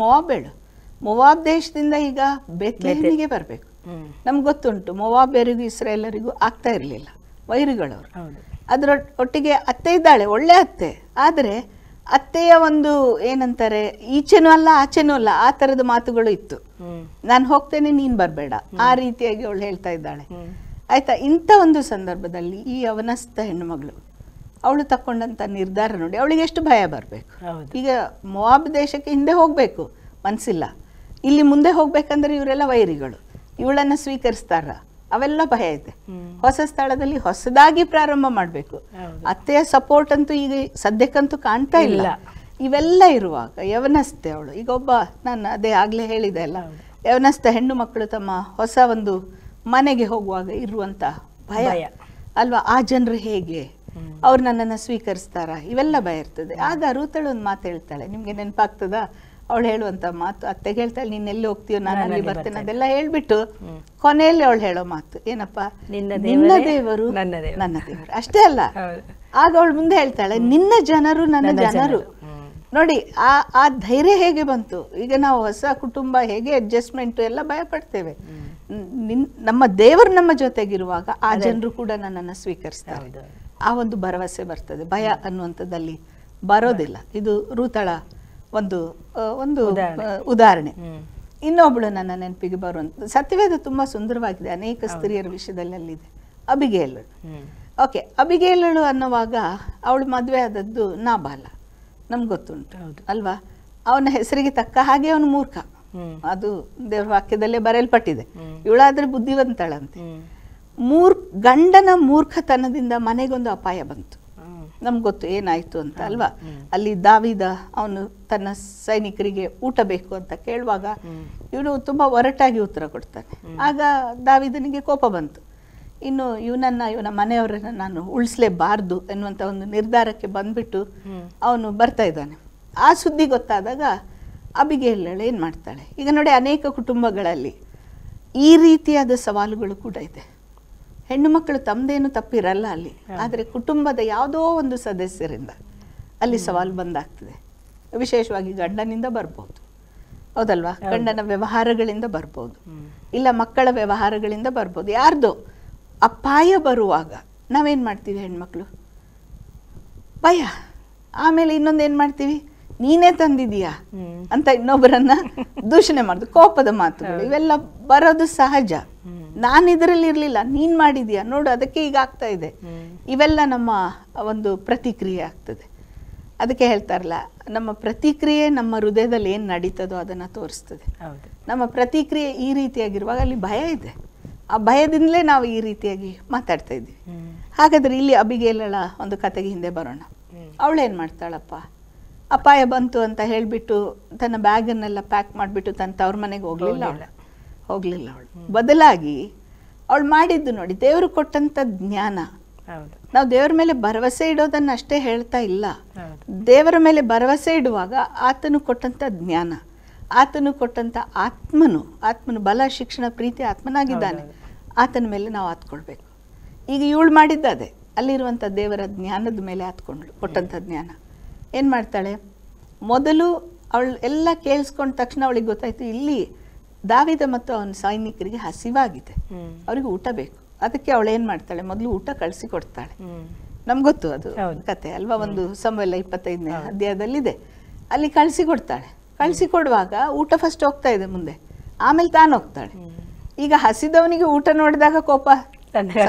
ಮೊವಾಬ್ ದೇಶದಿಂದ ಈಗ ಬೆತ್ಲೆಹೇಮಿಗೆ ಬರ್ಬೇಕು. ನಮ್ಗೆ ಗೊತ್ತುಂಟು, ಮೊವಾಬ್ಯರಿಗೂ ಇಸ್ರಾಯೇಲರಿಗೂ ಆಗ್ತಾ ಇರ್ಲಿಲ್ಲ, ವೈರಿಗಳವರು. ಅದ್ರ ಒಟ್ಟಿಗೆ ಅತ್ತೆ ಇದ್ದಾಳೆ, ಒಳ್ಳೆ ಅತ್ತೆ. ಆದ್ರೆ ಅತ್ತೆಯ ಒಂದು ಏನಂತಾರೆ, ಈಚೆನೂ ಅಲ್ಲ ಆಚೆನೂ ಅಲ್ಲ, ಆ ತರದ ಮಾತುಗಳು ಇತ್ತು. ನಾನು ಹೋಗ್ತೇನೆ, ನೀನ್ ಬರ್ಬೇಡ, ಆ ರೀತಿಯಾಗಿ ಅವಳು ಹೇಳ್ತಾ ಇದ್ದಾಳೆ. ಆಯ್ತಾ. ಇಂಥ ಒಂದು ಸಂದರ್ಭದಲ್ಲಿ ಈ ಯವನಸ್ಥ ಹೆಣ್ಣು ಮಗಳು ಅವಳು ತಕೊಂಡಂತ ನಿರ್ಧಾರ ನೋಡಿ, ಅವಳಿಗೆ ಎಷ್ಟು ಭಯ ಬರ್ಬೇಕು. ಈಗ ಮೊವಾಬ್ ದೇಶಕ್ಕೆ ಹಿಂದೆ ಹೋಗ್ಬೇಕು ಮನ್ಸಿಲ್ಲ, ಇಲ್ಲಿ ಮುಂದೆ ಹೋಗ್ಬೇಕಂದ್ರೆ ಇವರೆಲ್ಲ ವೈರಿಗಳು, ಇವಳನ್ನ ಸ್ವೀಕರಿಸ್ತಾರ, ಅವೆಲ್ಲ ಭಯ ಇದೆ. ಹೊಸ ಸ್ಥಳದಲ್ಲಿ ಹೊಸದಾಗಿ ಪ್ರಾರಂಭ ಮಾಡ್ಬೇಕು, ಅತ್ತೆಯ ಸಪೋರ್ಟ್ ಅಂತೂ ಈಗ ಸದ್ಯಕ್ಕಂತೂ ಕಾಣ್ತಾ ಇಲ್ಲ. ಇವೆಲ್ಲ ಇರುವಾಗ ಯವನಸ್ತೆ ಅವಳು. ಈಗ ನಾನು ಅದೇ ಆಗ್ಲೇ ಹೇಳಿದೆ ಅಲ್ಲ, ಯವನಸ್ಥ ಹೆಣ್ಣು ಮಕ್ಕಳು ತಮ್ಮ ಹೊಸ ಒಂದು ಮನೆಗೆ ಹೋಗುವಾಗ ಇರುವಂತ ಭಯ ಅಲ್ವಾ. ಆ ಜನರು ಹೇಗೆ, ಅವ್ರು ನನ್ನನ್ನು ಸ್ವೀಕರಿಸ್ತಾರ, ಇವೆಲ್ಲ ಭಯ ಇರ್ತದೆ. ಆಗ ರೂತಳು ಒಂದು ಮಾತು ಹೇಳ್ತಾಳೆ, ನಿಮ್ಗೆ ನೆನಪಾಗ್ತದ ಅವಳು ಹೇಳುವಂತ ಮಾತು. ಅತ್ತೆಗೆ ಹೇಳ್ತಾಳೆ, ನೀನ್ ಎಲ್ಲಿ ಹೋಗ್ತೀಯೋ, ನಾನು ಅಲ್ಲಿ ಬರ್ತೇನೆ, ಅದೆಲ್ಲ ಹೇಳ್ಬಿಟ್ಟು ಕೊನೆಯಲ್ಲಿ ಅವಳು ಹೇಳೋ ಮಾತು ಏನಪ್ಪ, ನಿನ್ನ ದೇವರು ನನ್ನ ದೇವರು. ಅಷ್ಟೇ ಅಲ್ಲ, ಆಗ ಅವಳು ಮುಂದೆ ಹೇಳ್ತಾಳೆ, ನಿನ್ನ ಜನರು ನನ್ನ ಜನರು. ನೋಡಿ, ಆ ಧೈರ್ಯ ಹೇಗೆ ಬಂತು. ಈಗ ನಾವು ಹೊಸ ಕುಟುಂಬ ಹೇಗೆ ಅಡ್ಜಸ್ಟ್ಮೆಂಟ್ ಎಲ್ಲ ಭಯ ಪಡ್ತೇವೆ, ನಮ್ಮ ದೇವರು ನಮ್ಮ ಜೊತೆಗಿರುವಾಗ ಆ ಜನರು ಕೂಡ ನನ್ನನ್ನು ಸ್ವೀಕರಿಸ್ತಾರೆ. ಆ ಒಂದು ಭರವಸೆ ಬರ್ತದೆ, ಭಯ ಅನ್ನುವಂಥದ್ದಲ್ಲಿ ಬರೋದಿಲ್ಲ. ಇದು ರೂತಳ ಒಂದು ಉದಾಹರಣೆ. ಇನ್ನೊಬ್ಳು ನನ್ನ ನೆನಪಿಗೆ ಬರುವಂತ ಸತ್ಯವೇದ ತುಂಬಾ ಸುಂದರವಾಗಿದೆ, ಅನೇಕ ಸ್ತ್ರೀಯರ ವಿಷಯದಲ್ಲಿ ಅಲ್ಲಿದೆ. ಅಬಿಗೇಲಳು. ಓಕೆ, ಅಬಿಗೇಲಳು ಅನ್ನುವಾಗ ಅವಳು ಮದುವೆ ಆದದ್ದು ನಾಬಾಲ, ನಮ್ಗೆ ಗೊತ್ತುಂಟು ಅಲ್ವಾ. ಅವನ ಹೆಸರಿಗೆ ತಕ್ಕ ಹಾಗೆ ಅವನು ಮೂರ್ಖ, ಅದು ದೇವ್ರ ವಾಕ್ಯದಲ್ಲೇ ಬರೆಯಲ್ಪಟ್ಟಿದೆ. ಇವಳಾದ್ರೆ ಬುದ್ಧಿವಂತಳಂತೆ. ಗಂಡನ ಮೂರ್ಖತನದಿಂದ ಮನೆಗೊಂದು ಅಪಾಯ ಬಂತು. ನಮ್ಗೆ ಗೊತ್ತು ಏನಾಯ್ತು ಅಂತ ಅಲ್ವಾ. ಅಲ್ಲಿ ದಾವಿದ ಅವನು ತನ್ನ ಸೈನಿಕರಿಗೆ ಊಟ ಬೇಕು ಅಂತ ಕೇಳುವಾಗ ಇವನು ತುಂಬಾ ಒರಟಾಗಿ ಉತ್ತರ ಕೊಡ್ತಾನೆ. ಆಗ ದಾವಿದನಿಗೆ ಕೋಪ ಬಂತು. ಇನ್ನು ಇವನ ಮನೆಯವರನ್ನ ನಾನು ಉಳಿಸ್ಲೇಬಾರ್ದು ಎನ್ನುವಂತ ಒಂದು ನಿರ್ಧಾರಕ್ಕೆ ಬಂದ್ಬಿಟ್ಟು ಅವನು ಬರ್ತಾ ಇದ್ದಾನೆ. ಆ ಸುದ್ದಿ ಗೊತ್ತಾದಾಗ ಅಬಿಗೇಲಳು ಏನ್ ಮಾಡ್ತಾಳೆ. ಈಗ ನೋಡಿ, ಅನೇಕ ಕುಟುಂಬಗಳಲ್ಲಿ ಈ ರೀತಿಯಾದ ಸವಾಲುಗಳು ಕೂಡ ಇದೆ. ಹೆಣ್ಣು ಮಕ್ಕಳು ತಮ್ಮದೇನು ತಪ್ಪಿರಲ್ಲ ಅಲ್ಲಿ, ಆದರೆ ಕುಟುಂಬದ ಯಾವುದೋ ಒಂದು ಸದಸ್ಯರಿಂದ ಅಲ್ಲಿ ಸವಾಲು ಬಂದಾಗ್ತದೆ. ವಿಶೇಷವಾಗಿ ಗಂಡನಿಂದ ಬರ್ಬೋದು, ಹೌದಲ್ವಾ. ಗಂಡನ ವ್ಯವಹಾರಗಳಿಂದ ಬರ್ಬೋದು, ಇಲ್ಲ ಮಕ್ಕಳ ವ್ಯವಹಾರಗಳಿಂದ ಬರ್ಬೋದು. ಯಾರ್ದೋ ಅಪಾಯ ಬರುವಾಗ ನಾವೇನ್ ಮಾಡ್ತೀವಿ, ಹೆಣ್ಮಕ್ಳು ಭಯ. ಆಮೇಲೆ ಇನ್ನೊಂದೇನ್ ಮಾಡ್ತೀವಿ, ನೀನೇ ತಂದಿದೀಯಾ ಅಂತ ಇನ್ನೊಬ್ಬರನ್ನ ದೂಷಣೆ ಮಾಡುದು, ಕೋಪದ ಮಾತುಗಳು ಇವೆಲ್ಲ ಬರೋದು ಸಹಜ. ನಾನು ಇದರಲ್ಲಿ ಇರ್ಲಿಲ್ಲ, ನೀನ್ ಮಾಡಿದೀಯಾ ನೋಡು, ಅದಕ್ಕೆ ಈಗ ಆಗ್ತಾ ಇದೆ. ಇವೆಲ್ಲ ನಮ್ಮ ಒಂದು ಪ್ರತಿಕ್ರಿಯೆ ಆಗ್ತದೆ. ಅದಕ್ಕೆ ಹೇಳ್ತಾರಲ್ಲ, ನಮ್ಮ ಪ್ರತಿಕ್ರಿಯೆ ನಮ್ಮ ಹೃದಯದಲ್ಲಿ ಏನ್ ನಡೀತದೋ ಅದನ್ನ ತೋರಿಸ್ತದೆ. ನಮ್ಮ ಪ್ರತಿಕ್ರಿಯೆ ಈ ರೀತಿಯಾಗಿರುವಾಗ ಅಲ್ಲಿ ಭಯ ಇದೆ. ಆ ಭಯದಿಂದಲೇ ನಾವು ಈ ರೀತಿಯಾಗಿ ಮಾತಾಡ್ತಾ ಇದ್ವಿ. ಹಾಗಾದ್ರೆ ಇಲ್ಲಿ ಅಬಿಗೇಲಳ ಒಂದು ಕತೆಗೆ ಹಿಂದೆ ಬರೋಣ. ಅವಳೇನ್ ಮಾಡ್ತಾಳಪ್ಪ, ಅಪಾಯ ಬಂತು ಅಂತ ಹೇಳ್ಬಿಟ್ಟು ತನ್ನ ಬ್ಯಾಗನ್ನೆಲ್ಲ ಪ್ಯಾಕ್ ಮಾಡಿಬಿಟ್ಟು ತನ್ನ ತವ್ರ ಮನೆಗೆ ಹೋಗ್ಲಿಲ್ಲ ಅವಳು. ಬದಲಾಗಿ ಅವಳು ಮಾಡಿದ್ದು ನೋಡಿ, ದೇವರು ಕೊಟ್ಟಂತ ಜ್ಞಾನ. ನಾವು ದೇವರ ಮೇಲೆ ಭರವಸೆ ಇಡೋದನ್ನ ಅಷ್ಟೇ ಹೇಳ್ತಾ ಇಲ್ಲ, ದೇವರ ಮೇಲೆ ಭರವಸೆ ಇಡುವಾಗ ಆತನು ಕೊಟ್ಟಂತ ಜ್ಞಾನ, ಆತನು ಕೊಟ್ಟಂತ ಆತ್ಮನು ಬಲ, ಶಿಕ್ಷಣ, ಪ್ರೀತಿ ಆತ್ಮನಾಗಿದ್ದಾನೆ. ಆತನ ಮೇಲೆ ನಾವು ಆತ್ಕೊಳ್ಬೇಕು. ಈಗ ಇವಳು ಮಾಡಿದ್ದದೆ, ಅಲ್ಲಿರುವಂಥ ದೇವರ ಜ್ಞಾನದ ಮೇಲೆ ಆತ್ಕೊಂಡ್ಳು, ಕೊಟ್ಟಂಥ ಜ್ಞಾನ. ಏನು ಮಾಡ್ತಾಳೆ, ಮೊದಲು ಅವಳು ಎಲ್ಲ ಕೇಳಿಸ್ಕೊಂಡ ತಕ್ಷಣ ಅವಳಿಗೆ ಗೊತ್ತಾಯ್ತು, ಇಲ್ಲಿ ದಾವಿದ ಮತ್ತು ಅವನ ಸೈನಿಕರಿಗೆ ಹಸಿವಾಗಿದೆ, ಅವ್ರಿಗೆ ಊಟ ಬೇಕು. ಅದಕ್ಕೆ ಅವಳು ಏನು ಮಾಡ್ತಾಳೆ, ಮೊದಲು ಊಟ ಕಳಿಸಿ ಕೊಡ್ತಾಳೆ. ನಮ್ಗೆ ಗೊತ್ತು ಅದು ಕತೆ ಅಲ್ವಾ, ಒಂದು ಸಮವೆಲ್ಲ 25ನೇ ಅಧ್ಯಾಯದಲ್ಲಿದೆ. ಅಲ್ಲಿ ಕಳಿಸಿ ಕೊಡ್ತಾಳೆ. ಕಳಿಸಿ ಕೊಡುವಾಗ ಊಟ ಫಸ್ಟ್ ಹೋಗ್ತಾ ಇದೆ ಮುಂದೆ, ಆಮೇಲೆ ತಾನು ಹೋಗ್ತಾಳೆ. ಈಗ ಹಸಿದವನಿಗೆ ಊಟ ನೋಡಿದಾಗ ಕೋಪ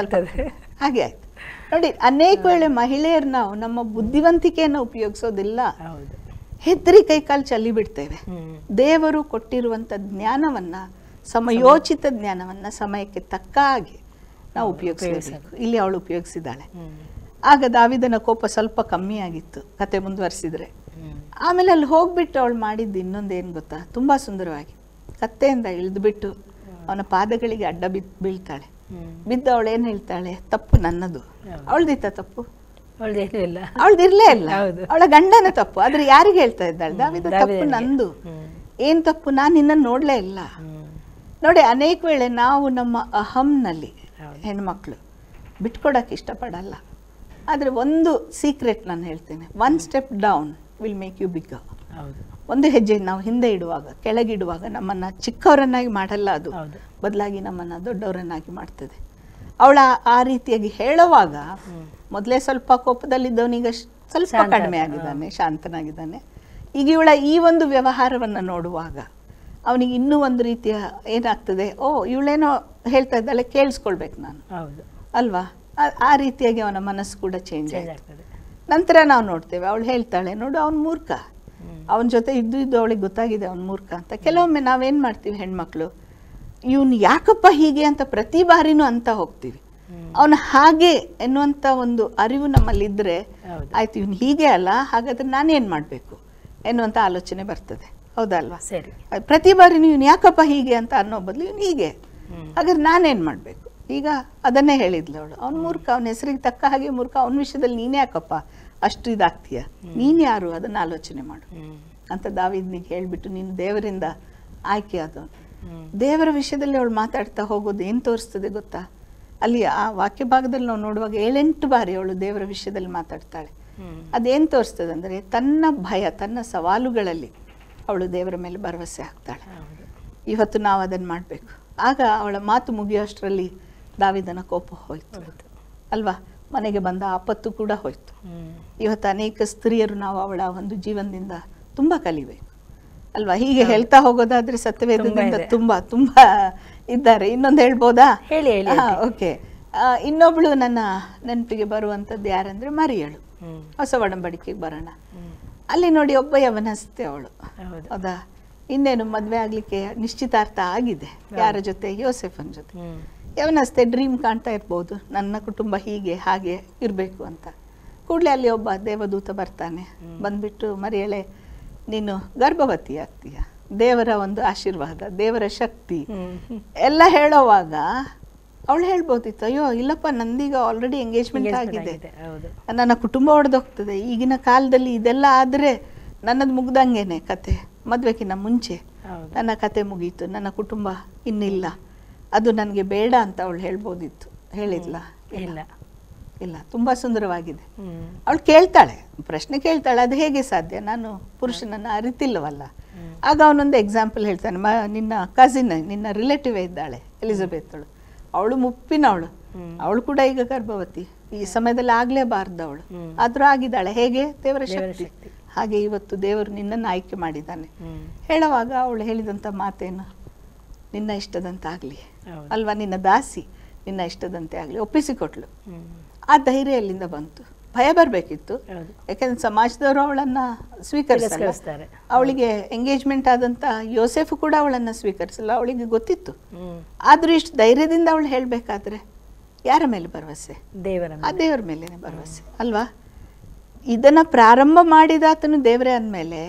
ಹಾಗೆ ಆಯ್ತು ನೋಡಿ. ಅನೇಕ ವೇಳೆ ಮಹಿಳೆಯರು ನಾವು ನಮ್ಮ ಬುದ್ಧಿವಂತಿಕೆಯನ್ನು ಉಪಯೋಗಿಸೋದಿಲ್ಲ, ಹೆದರಿ ಕೈ ಕಾಲು ಚಲ್ಲಿ ಬಿಡ್ತೇವೆ. ದೇವರು ಕೊಟ್ಟಿರುವಂತ ಜ್ಞಾನವನ್ನ, ಸಮಯೋಚಿತ ಜ್ಞಾನವನ್ನ ಸಮಯಕ್ಕೆ ತಕ್ಕ ಹಾಗೆ ನಾವು ಉಪಯೋಗಿಸಬೇಕು. ಇಲ್ಲಿ ಅವಳು ಉಪಯೋಗಿಸಿದಾಳೆ. ಆಗ ದಾವಿದನ ಕೋಪ ಸ್ವಲ್ಪ ಕಮ್ಮಿ ಆಗಿತ್ತು ಕತೆ ಮುಂದುವರಿಸಿದ್ರೆ. ಆಮೇಲೆ ಅಲ್ಲಿ ಹೋಗ್ಬಿಟ್ಟು ಅವಳು ಮಾಡಿದ್ದು ಇನ್ನೊಂದೇನು ಗೊತ್ತಾ, ತುಂಬಾ ಸುಂದರವಾಗಿ ಕತ್ತೆಯಿಂದ ಇಳಿದ್ಬಿಟ್ಟು ಅವನ ಪಾದಗಳಿಗೆ ಅಡ್ಡ ಬೀಳ್ತಾಳೆ. ಬಿದ್ದು ಅವಳು ಏನ್ ಹೇಳ್ತಾಳೆ, ತಪ್ಪು ನನ್ನದು. ಅವಳ್ದಿತ್ತ ತಪ್ಪು? ಅವಳ್ದಿರ್ಲೇ ಇಲ್ಲ, ಅವಳ ಗಂಡನ ತಪ್ಪು. ಆದ್ರೆ ಯಾರಿಗೆ ಹೇಳ್ತಾ ಇದ್ದಾಳೆ, ದಾವಿದ ತಪ್ಪು ನಂದು. ಏನ್ ತಪ್ಪು, ನಾನು ನಿನ್ನ ನೋಡ್ಲೇ ಇಲ್ಲ. ನೋಡಿ, ಅನೇಕ ವೇಳೆ ನಾವು ನಮ್ಮ ಅಹಂನಲ್ಲಿ ಹೆಣ್ಮಕ್ಳು ಬಿಟ್ಕೊಡಕ್ ಇಷ್ಟಪಡಲ್ಲ. ಆದ್ರೆ ಒಂದು ಸೀಕ್ರೆಟ್ ನಾನು ಹೇಳ್ತೇನೆ, 1 step down will make you bigger. ಒಂದು ಹೆಜ್ಜೆ ನಾವು ಹಿಂದೆ ಇಡುವಾಗ, ಕೆಳಗಿಡುವಾಗ ನಮ್ಮನ್ನ ಚಿಕ್ಕವರನ್ನಾಗಿ ಮಾಡಲ್ಲ, ಅದು ಬದಲಾಗಿ ನಮ್ಮನ್ನ ದೊಡ್ಡವರನ್ನಾಗಿ ಮಾಡ್ತದೆ. ಅವಳ ಆ ರೀತಿಯಾಗಿ ಹೇಳುವಾಗ ಮೊದಲೇ ಸ್ವಲ್ಪ ಕೋಪದಲ್ಲಿದ್ದವನೀಗ ಸ್ವಲ್ಪ ಕಡಿಮೆ ಆಗಿದ್ದಾನೆ, ಶಾಂತನಾಗಿದ್ದಾನೆ. ಈಗ ಇವಳ ಈ ಒಂದು ವ್ಯವಹಾರವನ್ನ ನೋಡುವಾಗ ಅವನಿಗೆ ಇನ್ನೂ ಒಂದು ರೀತಿಯ ಏನಾಗ್ತದೆ, ಓ ಇವಳೇನೋ ಹೇಳ್ತಾ ಇದ್ದಾಳೆ, ಕೇಳಿಸ್ಕೊಳ್ಬೇಕು ನಾನು ಅಲ್ವಾ. ಆ ರೀತಿಯಾಗಿ ಅವನ ಮನಸ್ಸು ಕೂಡ ಚೇಂಜ್ ಆಗ್ತದೆ. ನಂತರ ನಾವು ನೋಡ್ತೇವೆ, ಅವಳು ಹೇಳ್ತಾಳೆ, ನೋಡು ಅವನ್ ಮೂರ್ಖ, ಅವನ ಜೊತೆ ಇದ್ದು ಅವಳಿಗೆ ಗೊತ್ತಾಗಿದೆ ಅವನ್ ಮೂರ್ಖ ಅಂತ. ಕೆಲವೊಮ್ಮೆ ನಾವೇನ್ ಮಾಡ್ತೀವಿ ಹೆಣ್ಮಕ್ಳು, ಇವನು ಯಾಕಪ್ಪ ಹೀಗೆ ಅಂತ ಪ್ರತಿ ಬಾರಿನೂ ಅಂತ ಹೋಗ್ತೀವಿ. ಅವನು ಹಾಗೆ ಎನ್ನುವಂತ ಒಂದು ಅರಿವು ನಮ್ಮಲ್ಲಿದ್ರೆ ಆಯ್ತು, ಇವನು ಹೀಗೆ ಅಲ್ಲ, ಹಾಗಾದ್ರೆ ನಾನೇನ್ ಮಾಡ್ಬೇಕು ಎನ್ನುವಂತ ಆಲೋಚನೆ ಬರ್ತದೆ. ಹೌದಲ್ವಾ? ಸರಿ, ಪ್ರತಿ ಬಾರಿ ಇವನು ಯಾಕಪ್ಪ ಹೀಗೆ ಅಂತ ಅನ್ನೋ ಬದಲು ಇವನು ಹೀಗೆ, ಹಾಗಾದ್ರೆ ನಾನೇನ್ ಮಾಡ್ಬೇಕು? ಈಗ ಅದನ್ನೇ ಹೇಳಿದ್ಲು ಅವಳು, ಅವ್ನು ಮೂರ್ಖ, ಅವನ ಹೆಸರಿಗೆ ತಕ್ಕ ಹಾಗೆ ಮೂರ್ಖ, ಅವನ ವಿಷಯದಲ್ಲಿ ನೀನೇ ಯಾಕಪ್ಪ ಅಷ್ಟು ಇದಾಗ್ತೀಯ, ನೀನ್ ಯಾರು ಅದನ್ನ ಆಲೋಚನೆ ಮಾಡು ಅಂತ ದಾವೀದನಿಗೆ ಹೇಳ್ಬಿಟ್ಟು, ನೀನು ದೇವರಿಂದ ಆಯ್ಕೆ ಆದವನು. ದೇವರ ವಿಷಯದಲ್ಲಿ ಅವಳು ಮಾತಾಡ್ತಾ ಹೋಗೋದು ಏನ್ ತೋರಿಸ್ತದೆ ಗೊತ್ತಾ, ಅಲ್ಲಿ ಆ ವಾಕ್ಯ ಭಾಗದಲ್ಲಿ ನಾವು ನೋಡುವಾಗ 7-8 ಬಾರಿ ಅವಳು ದೇವರ ವಿಷಯದಲ್ಲಿ ಮಾತಾಡ್ತಾಳೆ. ಅದೇನ್ ತೋರಿಸ್ತದೆ ಅಂದ್ರೆ, ತನ್ನ ಭಯ, ತನ್ನ ಸವಾಲುಗಳಲ್ಲಿ ಅವಳು ದೇವರ ಮೇಲೆ ಭರವಸೆ ಹಾಕ್ತಾಳೆ. ಇವತ್ತು ನಾವು ಅದನ್ನ ಮಾಡ್ಬೇಕು. ಆಗ ಅವಳ ಮಾತು ಮುಗಿಯೋಷ್ಟರಲ್ಲಿ ದಾವಿದನ ಕೋಪ ಹೋಯ್ತು ಅಲ್ವಾ, ಮನೆಗೆ ಬಂದ ಆಪತ್ತು ಕೂಡ ಹೋಯ್ತು. ಇವತ್ತು ಅನೇಕ ಸ್ತ್ರೀಯರು ನಾವು ಅವಳ ಒಂದು ಜೀವನದಿಂದ ತುಂಬಾ ಕಲಿಬೇಕು ಅಲ್ವಾ. ಹೀಗೆ ಹೇಳ್ತಾ ಹೋಗೋದಾದ್ರೆ ಸತ್ಯವೇದದಿಂದ ತುಂಬಾ ತುಂಬಾ ಇದ್ದಾರೆ. ಇನ್ನೊಂದು ಹೇಳ್ಬೋದಾ? ಹೇಳಿ. ಓಕೆ, ಇನ್ನೊಬ್ಳು ನನ್ನ ನೆನಪಿಗೆ ಬರುವಂತದ್ದು ಯಾರಂದ್ರೆ ಮರಿಯಳು. ಹೊಸ ಒಡಂಬಡಿಕೆಗೆ ಬರೋಣ. ಅಲ್ಲಿ ನೋಡಿ, ಒಬ್ಬ ಯವನಸ್ತೆ ಅವಳು, ಹೌದಾ, ಇನ್ನೇನು ಮದ್ವೆ ಆಗ್ಲಿಕ್ಕೆ ನಿಶ್ಚಿತಾರ್ಥ ಆಗಿದೆ. ಯಾರ ಜೊತೆ? ಯೋಸೆಫನ್ ಜೊತೆ. ಯವನಸ್ತೆ ಡ್ರೀಮ್ ಕಾಣ್ತಾ ಇರ್ಬೋದು, ನನ್ನ ಕುಟುಂಬ ಹೀಗೆ ಹಾಗೆ ಇರ್ಬೇಕು ಅಂತ. ಕೂಡಲೇ ಅಲ್ಲಿ ಒಬ್ಬ ದೇವದೂತ ಬರ್ತಾನೆ. ಬಂದ್ಬಿಟ್ಟು, ಮರಿಯಳೆ ನೀನು ಗರ್ಭವತಿ ಆಗ್ತೀಯ, ದೇವರ ಒಂದು ಆಶೀರ್ವಾದ, ದೇವರ ಶಕ್ತಿ ಎಲ್ಲ ಹೇಳೋವಾಗ ಅವಳು ಹೇಳ್ಬೋದಿತ್ತು, ಅಯ್ಯೋ ಇಲ್ಲಪ್ಪ, ನಂದೀಗ ಆಲ್ರೆಡಿ ಎಂಗೇಜ್ಮೆಂಟ್ ಆಗಿದೆ, ನನ್ನ ಕುಟುಂಬ ಒಡೆದೋಗ್ತದೆ. ಈಗಿನ ಕಾಲದಲ್ಲಿ ಇದೆಲ್ಲ ಆದ್ರೆ ನನ್ನದು ಮುಗ್ದಂಗೆನೆ ಕತೆ. ಮದ್ವೆಕಿನ್ನ ಮುಂಚೆ ನನ್ನ ಕತೆ ಮುಗೀತು, ನನ್ನ ಕುಟುಂಬ ಇನ್ನಿಲ್ಲ, ಅದು ನನಗೆ ಬೇಡ ಅಂತ ಅವಳು ಹೇಳ್ಬೋದಿತ್ತು. ಹೇಳಿದ್ಲ? ಇಲ್ಲ. ತುಂಬಾ ಸುಂದರವಾಗಿದೆ. ಅವಳು ಕೇಳ್ತಾಳೆ, ಪ್ರಶ್ನೆ ಕೇಳ್ತಾಳೆ, ಅದು ಹೇಗೆ ಸಾಧ್ಯ, ನಾನು ಪುರುಷನನ್ನ ಅರಿತಿಲ್ಲವಲ್ಲ. ಆಗ ಅವನೊಂದು ಎಕ್ಸಾಂಪಲ್ ಹೇಳ್ತಾನೆ, ನಿನ್ನ ಕಸಿನ್, ನಿನ್ನ ರಿಲೇಟಿವ್ ಇದ್ದಾಳೆ ಎಲಿಜಬೆತ್, ಅವಳು ಮುಪ್ಪಿನವಳು, ಅವಳು ಕೂಡ ಈಗ ಗರ್ಭವತಿ, ಈ ಸಮಯದಲ್ಲಿ ಆಗ್ಲೇಬಾರ್ದು ಅವಳು, ಆದ್ರೂ ಆಗಿದ್ದಾಳೆ. ಹೇಗೆ? ದೇವರ ಶಕ್ತಿ. ಹಾಗೆ ಇವತ್ತು ದೇವರು ನಿನ್ನನ್ನು ಆಯ್ಕೆ ಮಾಡಿದ್ದಾನೆ. ಹೇಳುವಾಗ ಅವಳು ಹೇಳಿದಂತ ಮಾತೇನು, ನಿನ್ನ ಇಷ್ಟದಂತೆ ಆಗ್ಲಿ ಅಲ್ವಾ, ನಿನ್ನ ದಾಸಿ ನಿನ್ನ ಇಷ್ಟದಂತೆ ಆಗ್ಲಿ, ಒಪ್ಪಿಸಿಕೊಟ್ಲು. ಆ ಧೈರ್ಯ ಎಲ್ಲಿಂದ ಬಂತು? ಭಯ ಬರ್ಬೇಕಿತ್ತು, ಯಾಕಂದ್ರೆ ಸಮಾಜದವರು ಅವಳನ್ನ ಸ್ವೀಕರಿಸ್ತಾರೆ. ಅವಳಿಗೆ ಎಂಗೇಜ್ಮೆಂಟ್ ಆದಂತ ಯೋಸೆಫ್ ಕೂಡ ಅವಳನ್ನ ಸ್ವೀಕರಿಸಲ್ಲ, ಅವಳಿಗೆ ಗೊತ್ತಿತ್ತು. ಆದ್ರೂ ಇಷ್ಟು ಧೈರ್ಯದಿಂದ ಅವಳು ಹೇಳ್ಬೇಕಾದ್ರೆ ಯಾರ ಮೇಲೆ ಭರವಸೆ? ಆ ದೇವರ ಮೇಲೇನೆ ಭರವಸೆ ಅಲ್ವಾ. ಇದನ್ನ ಪ್ರಾರಂಭ ಮಾಡಿದಾತನು ದೇವರೇ ಅಂದ್ಮೇಲೆ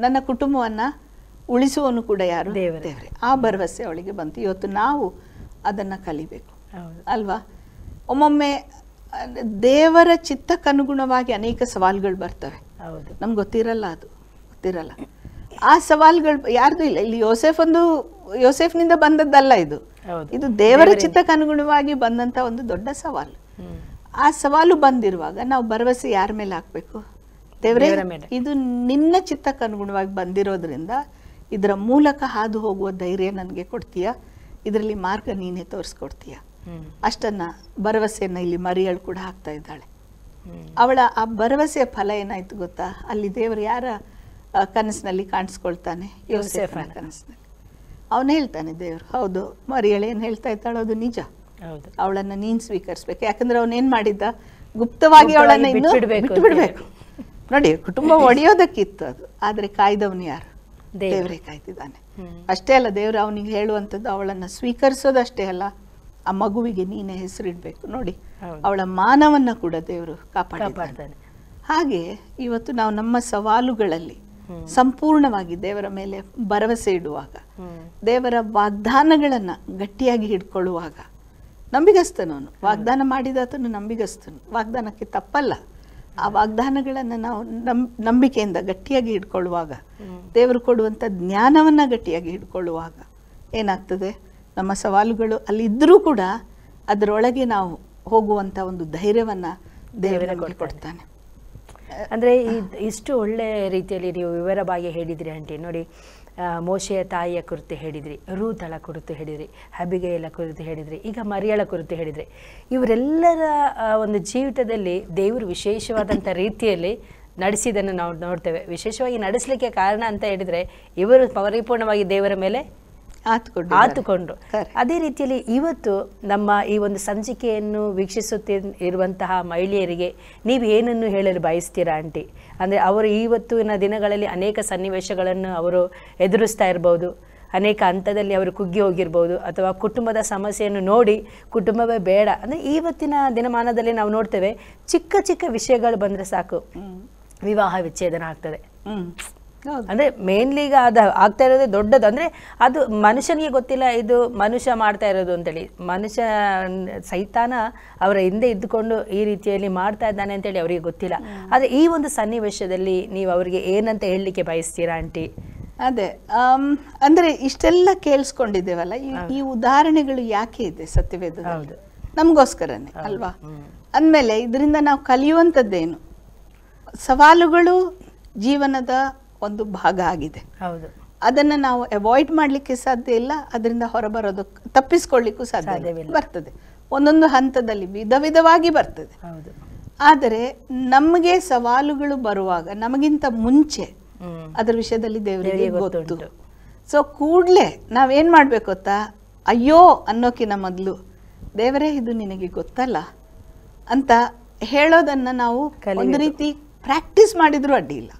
ನನ್ನ ಕುಟುಂಬವನ್ನ ಉಳಿಸುವನು ಕೂಡ ಯಾರು? ದೇವರೇ. ಆ ಭರವಸೆ ಅವಳಿಗೆ ಬಂತು. ಇವತ್ತು ನಾವು ಅದನ್ನ ಕಲಿಬೇಕು ಅಲ್ವಾ. ಒಮ್ಮೊಮ್ಮೆ ದೇವರ ಚಿತ್ತಕ್ಕನುಗುಣವಾಗಿ ಅನೇಕ ಸವಾಲುಗಳು ಬರ್ತವೆ, ನಮ್ಗೆ ಗೊತ್ತಿರಲ್ಲ, ಅದು ಗೊತ್ತಿರಲ್ಲ. ಆ ಸವಾಲುಗಳು ಯಾರ್ದು ಇಲ್ಲ. ಇಲ್ಲಿ ಯೋಸೆಫ್ನಿಂದ ಬಂದದ್ದಲ್ಲ, ಇದು ದೇವರ ಚಿತ್ತಕ್ಕನುಗುಣವಾಗಿ ಬಂದಂತ ಒಂದು ದೊಡ್ಡ ಸವಾಲು. ಆ ಸವಾಲು ಬಂದಿರುವಾಗ ನಾವು ಭರವಸೆ ಯಾರ ಮೇಲೆ ಹಾಕ್ಬೇಕು? ದೇವರೇ, ಇದು ನಿನ್ನ ಚಿತ್ತಕ್ಕನುಗುಣವಾಗಿ ಬಂದಿರೋದ್ರಿಂದ ಇದರ ಮೂಲಕ ಹಾದು ಹೋಗುವ ಧೈರ್ಯ ನನಗೆ ಕೊಡ್ತೀಯಾ, ಇದರಲ್ಲಿ ಮಾರ್ಗ ನೀನೇ ತೋರಿಸ್ಕೊಡ್ತೀಯ ಅಷ್ಟನ್ನ ಭರವಸೆಯನ್ನು ಇಲ್ಲಿ ಮರಿಯಳು ಕೂಡ ಹಾಕ್ತಾ ಇದ್ದಾಳೆ. ಅವಳ ಆ ಭರವಸೆಯ ಫಲ ಏನಾಯ್ತು ಗೊತ್ತಾ? ಅಲ್ಲಿ ದೇವರು ಯಾರ ಕನಸಿನಲ್ಲಿ ಕಾಣಿಸ್ಕೊಳ್ತಾನೆ? ಯೋಸೇಫನ ಕನಸಿನಲ್ಲಿ. ಅವನು ಹೇಳ್ತಾನೆ ದೇವರು, ಹೌದು ಮರಿಯಳು ಏನು ಹೇಳ್ತಾ ಇದ್ದಾಳೋ ಅದು ನಿಜ, ಅವಳನ್ನ ನೀನ್ ಸ್ವೀಕರಿಸ್ಬೇಕು. ಯಾಕಂದ್ರೆ ಅವನೇನ್ ಮಾಡಿದ್ದ, ಗುಪ್ತವಾಗಿ ಅವಳನ್ನ ಇನ್ನು ಬಿಟ್ಟು ಬಿಡ್ಬೇಕು. ನೋಡಿ, ಕುಟುಂಬ ಒಡೆಯೋದಕ್ಕಿತ್ತು ಅದು, ಆದ್ರೆ ಕಾಯ್ದವನು ಯಾರು? ದೇವರೇ ಕಾಯ್ತಿದ್ದಾನೆ. ಅಷ್ಟೇ ಅಲ್ಲ, ದೇವರು ಅವನಿಗೆ ಹೇಳುವಂಥದ್ದು ಅವಳನ್ನ ಸ್ವೀಕರಿಸೋದಷ್ಟೇ ಅಲ್ಲ, ಆ ಮಗುವಿಗೆ ನೀನೇ ಹೆಸರಿಡ್ಬೇಕು. ನೋಡಿ, ಅವಳ ಮಾನವನ್ನ ಕೂಡ ದೇವರು ಕಾಪಾಡಿದ್ದಾನೆ. ಹಾಗೆ ಇವತ್ತು ನಾವು ನಮ್ಮ ಸವಾಲುಗಳಲ್ಲಿ ಸಂಪೂರ್ಣವಾಗಿ ದೇವರ ಮೇಲೆ ಭರವಸೆ ಇಡುವಾಗ, ದೇವರ ವಾಗ್ದಾನಗಳನ್ನ ಗಟ್ಟಿಯಾಗಿ ಹಿಡ್ಕೊಳ್ಳುವಾಗ, ನಂಬಿಗಸ್ತನವನು, ವಾಗ್ದಾನ ಮಾಡಿದಾತನು ನಂಬಿಗಸ್ತನು, ವಾಗ್ದಾನಕ್ಕೆ ತಪ್ಪಲ್ಲ. ಆ ವಾಗ್ದಾನಗಳನ್ನು ನಾವು ನಂಬಿಕೆಯಿಂದ ಗಟ್ಟಿಯಾಗಿ ಹಿಡ್ಕೊಳ್ಳುವಾಗ, ದೇವರು ಕೊಡುವಂಥ ಜ್ಞಾನವನ್ನ ಗಟ್ಟಿಯಾಗಿ ಹಿಡ್ಕೊಳ್ಳುವಾಗ ಏನಾಗ್ತದೆ, ನಮ್ಮ ಸವಾಲುಗಳು ಅಲ್ಲಿದ್ದರೂ ಕೂಡ ಅದರೊಳಗೆ ನಾವು ಹೋಗುವಂಥ ಒಂದು ಧೈರ್ಯವನ್ನ ದೇವರ ಕೊಡ್ತಾನೆ. ಅಂದರೆ ಇಷ್ಟು ಒಳ್ಳೆ ರೀತಿಯಲ್ಲಿ ನೀವು ವಿವರವಾಗಿ ಹೇಳಿದ್ರಿ ಆಂಟಿ. ನೋಡಿ, ಮೋಶೆಯ ತಾಯಿಯ ಕುರಿತು ಹೇಳಿದ್ರಿ, ರೂತಳ ಕುರಿತು ಹೇಳಿದ್ರಿ, ಅಬಿಗೈಲ ಕುರಿತು ಹೇಳಿದ್ರಿ, ಈಗ ಮರಿಯಳ ಕುರಿತು ಹೇಳಿದ್ರಿ. ಇವರೆಲ್ಲರ ಒಂದು ಜೀವಿತದಲ್ಲಿ ದೇವರು ವಿಶೇಷವಾದಂಥ ರೀತಿಯಲ್ಲಿ ನಡೆಸಿದ್ದನ್ನು ನಾವು ನೋಡ್ತೇವೆ. ವಿಶೇಷವಾಗಿ ನಡೆಸಲಿಕ್ಕೆ ಕಾರಣ ಅಂತ ಹೇಳಿದರೆ, ಇವರು ಪರಿಪೂರ್ಣವಾಗಿ ದೇವರ ಮೇಲೆ ಆತುಕೊಂಡ್ರು. ಅದೇ ರೀತಿಯಲ್ಲಿ ಇವತ್ತು ನಮ್ಮ ಈ ಒಂದು ಸಂಚಿಕೆಯನ್ನು ವೀಕ್ಷಿಸುತ್ತಿರುವಂತಹ ಮಹಿಳೆಯರಿಗೆ ನೀವು ಏನನ್ನು ಹೇಳಲು ಬಯಸ್ತೀರಾ ಆಂಟಿ? ಅಂದರೆ ಅವರು ಇವತ್ತಿನ ದಿನಗಳಲ್ಲಿ ಅನೇಕ ಸನ್ನಿವೇಶಗಳನ್ನು ಅವರು ಎದುರಿಸ್ತಾ ಇರ್ಬೋದು, ಅನೇಕ ಹಂತದಲ್ಲಿ ಅವರು ಕುಗ್ಗಿ ಹೋಗಿರ್ಬೋದು, ಅಥವಾ ಕುಟುಂಬದ ಸಮಸ್ಯೆಯನ್ನು ನೋಡಿ ಕುಟುಂಬವೇ ಬೇಡ ಅಂದರೆ ಇವತ್ತಿನ ದಿನಮಾನದಲ್ಲಿ ನಾವು ನೋಡ್ತೇವೆ, ಚಿಕ್ಕ ಚಿಕ್ಕ ವಿಷಯಗಳು ಬಂದರೆ ಸಾಕು ವಿವಾಹ ವಿಚ್ಛೇದನ ಆಗ್ತದೆ. ಅಂದರೆ ಮೇನ್ಲಿ ಈಗ ಅದು ಆಗ್ತಾ ಇರೋದೇ ದೊಡ್ಡದು. ಅಂದರೆ ಅದು ಮನುಷ್ಯನಿಗೆ ಗೊತ್ತಿಲ್ಲ ಇದು ಮನುಷ್ಯ ಮಾಡ್ತಾ ಇರೋದು ಅಂತೇಳಿ. ಮನುಷ್ಯ ಸೈತಾನ ಅವರ ಹಿಂದೆ ಇದ್ದುಕೊಂಡು ಈ ರೀತಿಯಲ್ಲಿ ಮಾಡ್ತಾ ಇದ್ದಾನೆ ಅಂತೇಳಿ ಅವರಿಗೆ ಗೊತ್ತಿಲ್ಲ. ಆದರೆ ಈ ಒಂದು ಸನ್ನಿವೇಶದಲ್ಲಿ ನೀವು ಅವರಿಗೆ ಏನಂತ ಹೇಳಲಿಕ್ಕೆ ಬಯಸ್ತೀರಾ ಆಂಟಿ? ಅದೇ ಅಂದರೆ ಇಷ್ಟೆಲ್ಲ ಕೇಳಿಸ್ಕೊಂಡಿದ್ದೇವಲ್ಲ, ಈ ಉದಾಹರಣೆಗಳು ಯಾಕೆ ಇದೆ ಸತ್ಯವೇದ? ಹೌದು, ನಮಗೋಸ್ಕರನೇ ಅಲ್ವಾ? ಅಂದಮೇಲೆ ಇದರಿಂದ ನಾವು ಕಲಿಯುವಂಥದ್ದೇನು? ಸವಾಲುಗಳು ಜೀವನದ ಒಂದು ಭಾಗ ಆಗಿದೆ. ಹೌದು, ಅದನ್ನು ನಾವು ಅವಾಯ್ಡ್ ಮಾಡಲಿಕ್ಕೆ ಸಾಧ್ಯ ಇಲ್ಲ, ಅದರಿಂದ ಹೊರಬರೋದಕ್ಕೆ ತಪ್ಪಿಸ್ಕೊಳ್ಳಿಕ್ಕೂ ಸಾಧ್ಯ ಬರ್ತದೆ. ಒಂದೊಂದು ಹಂತದಲ್ಲಿ ವಿಧ ವಿಧವಾಗಿ ಬರ್ತದೆ. ಹೌದು, ಆದರೆ ನಮಗೆ ಸವಾಲುಗಳು ಬರುವಾಗ ನಮಗಿಂತ ಮುಂಚೆ ಅದರ ವಿಷಯದಲ್ಲಿ ದೇವರಿಗೆ ಗೊತ್ತು. ಸೊ ಕೂಡಲೇ ನಾವೇನ್ ಮಾಡ್ಬೇಕು ಗೊತ್ತಾ? ಅಯ್ಯೋ ಅನ್ನೋಕಿನ ಮೊದಲು ದೇವರೇ ಇದು ನಿನಗೆ ಗೊತ್ತಲ್ಲ ಅಂತ ಹೇಳೋದನ್ನ ನಾವು ಒಂದು ರೀತಿ ಪ್ರಾಕ್ಟೀಸ್ ಮಾಡಿದ್ರು ಅಡ್ಡಿ ಇಲ್ಲ.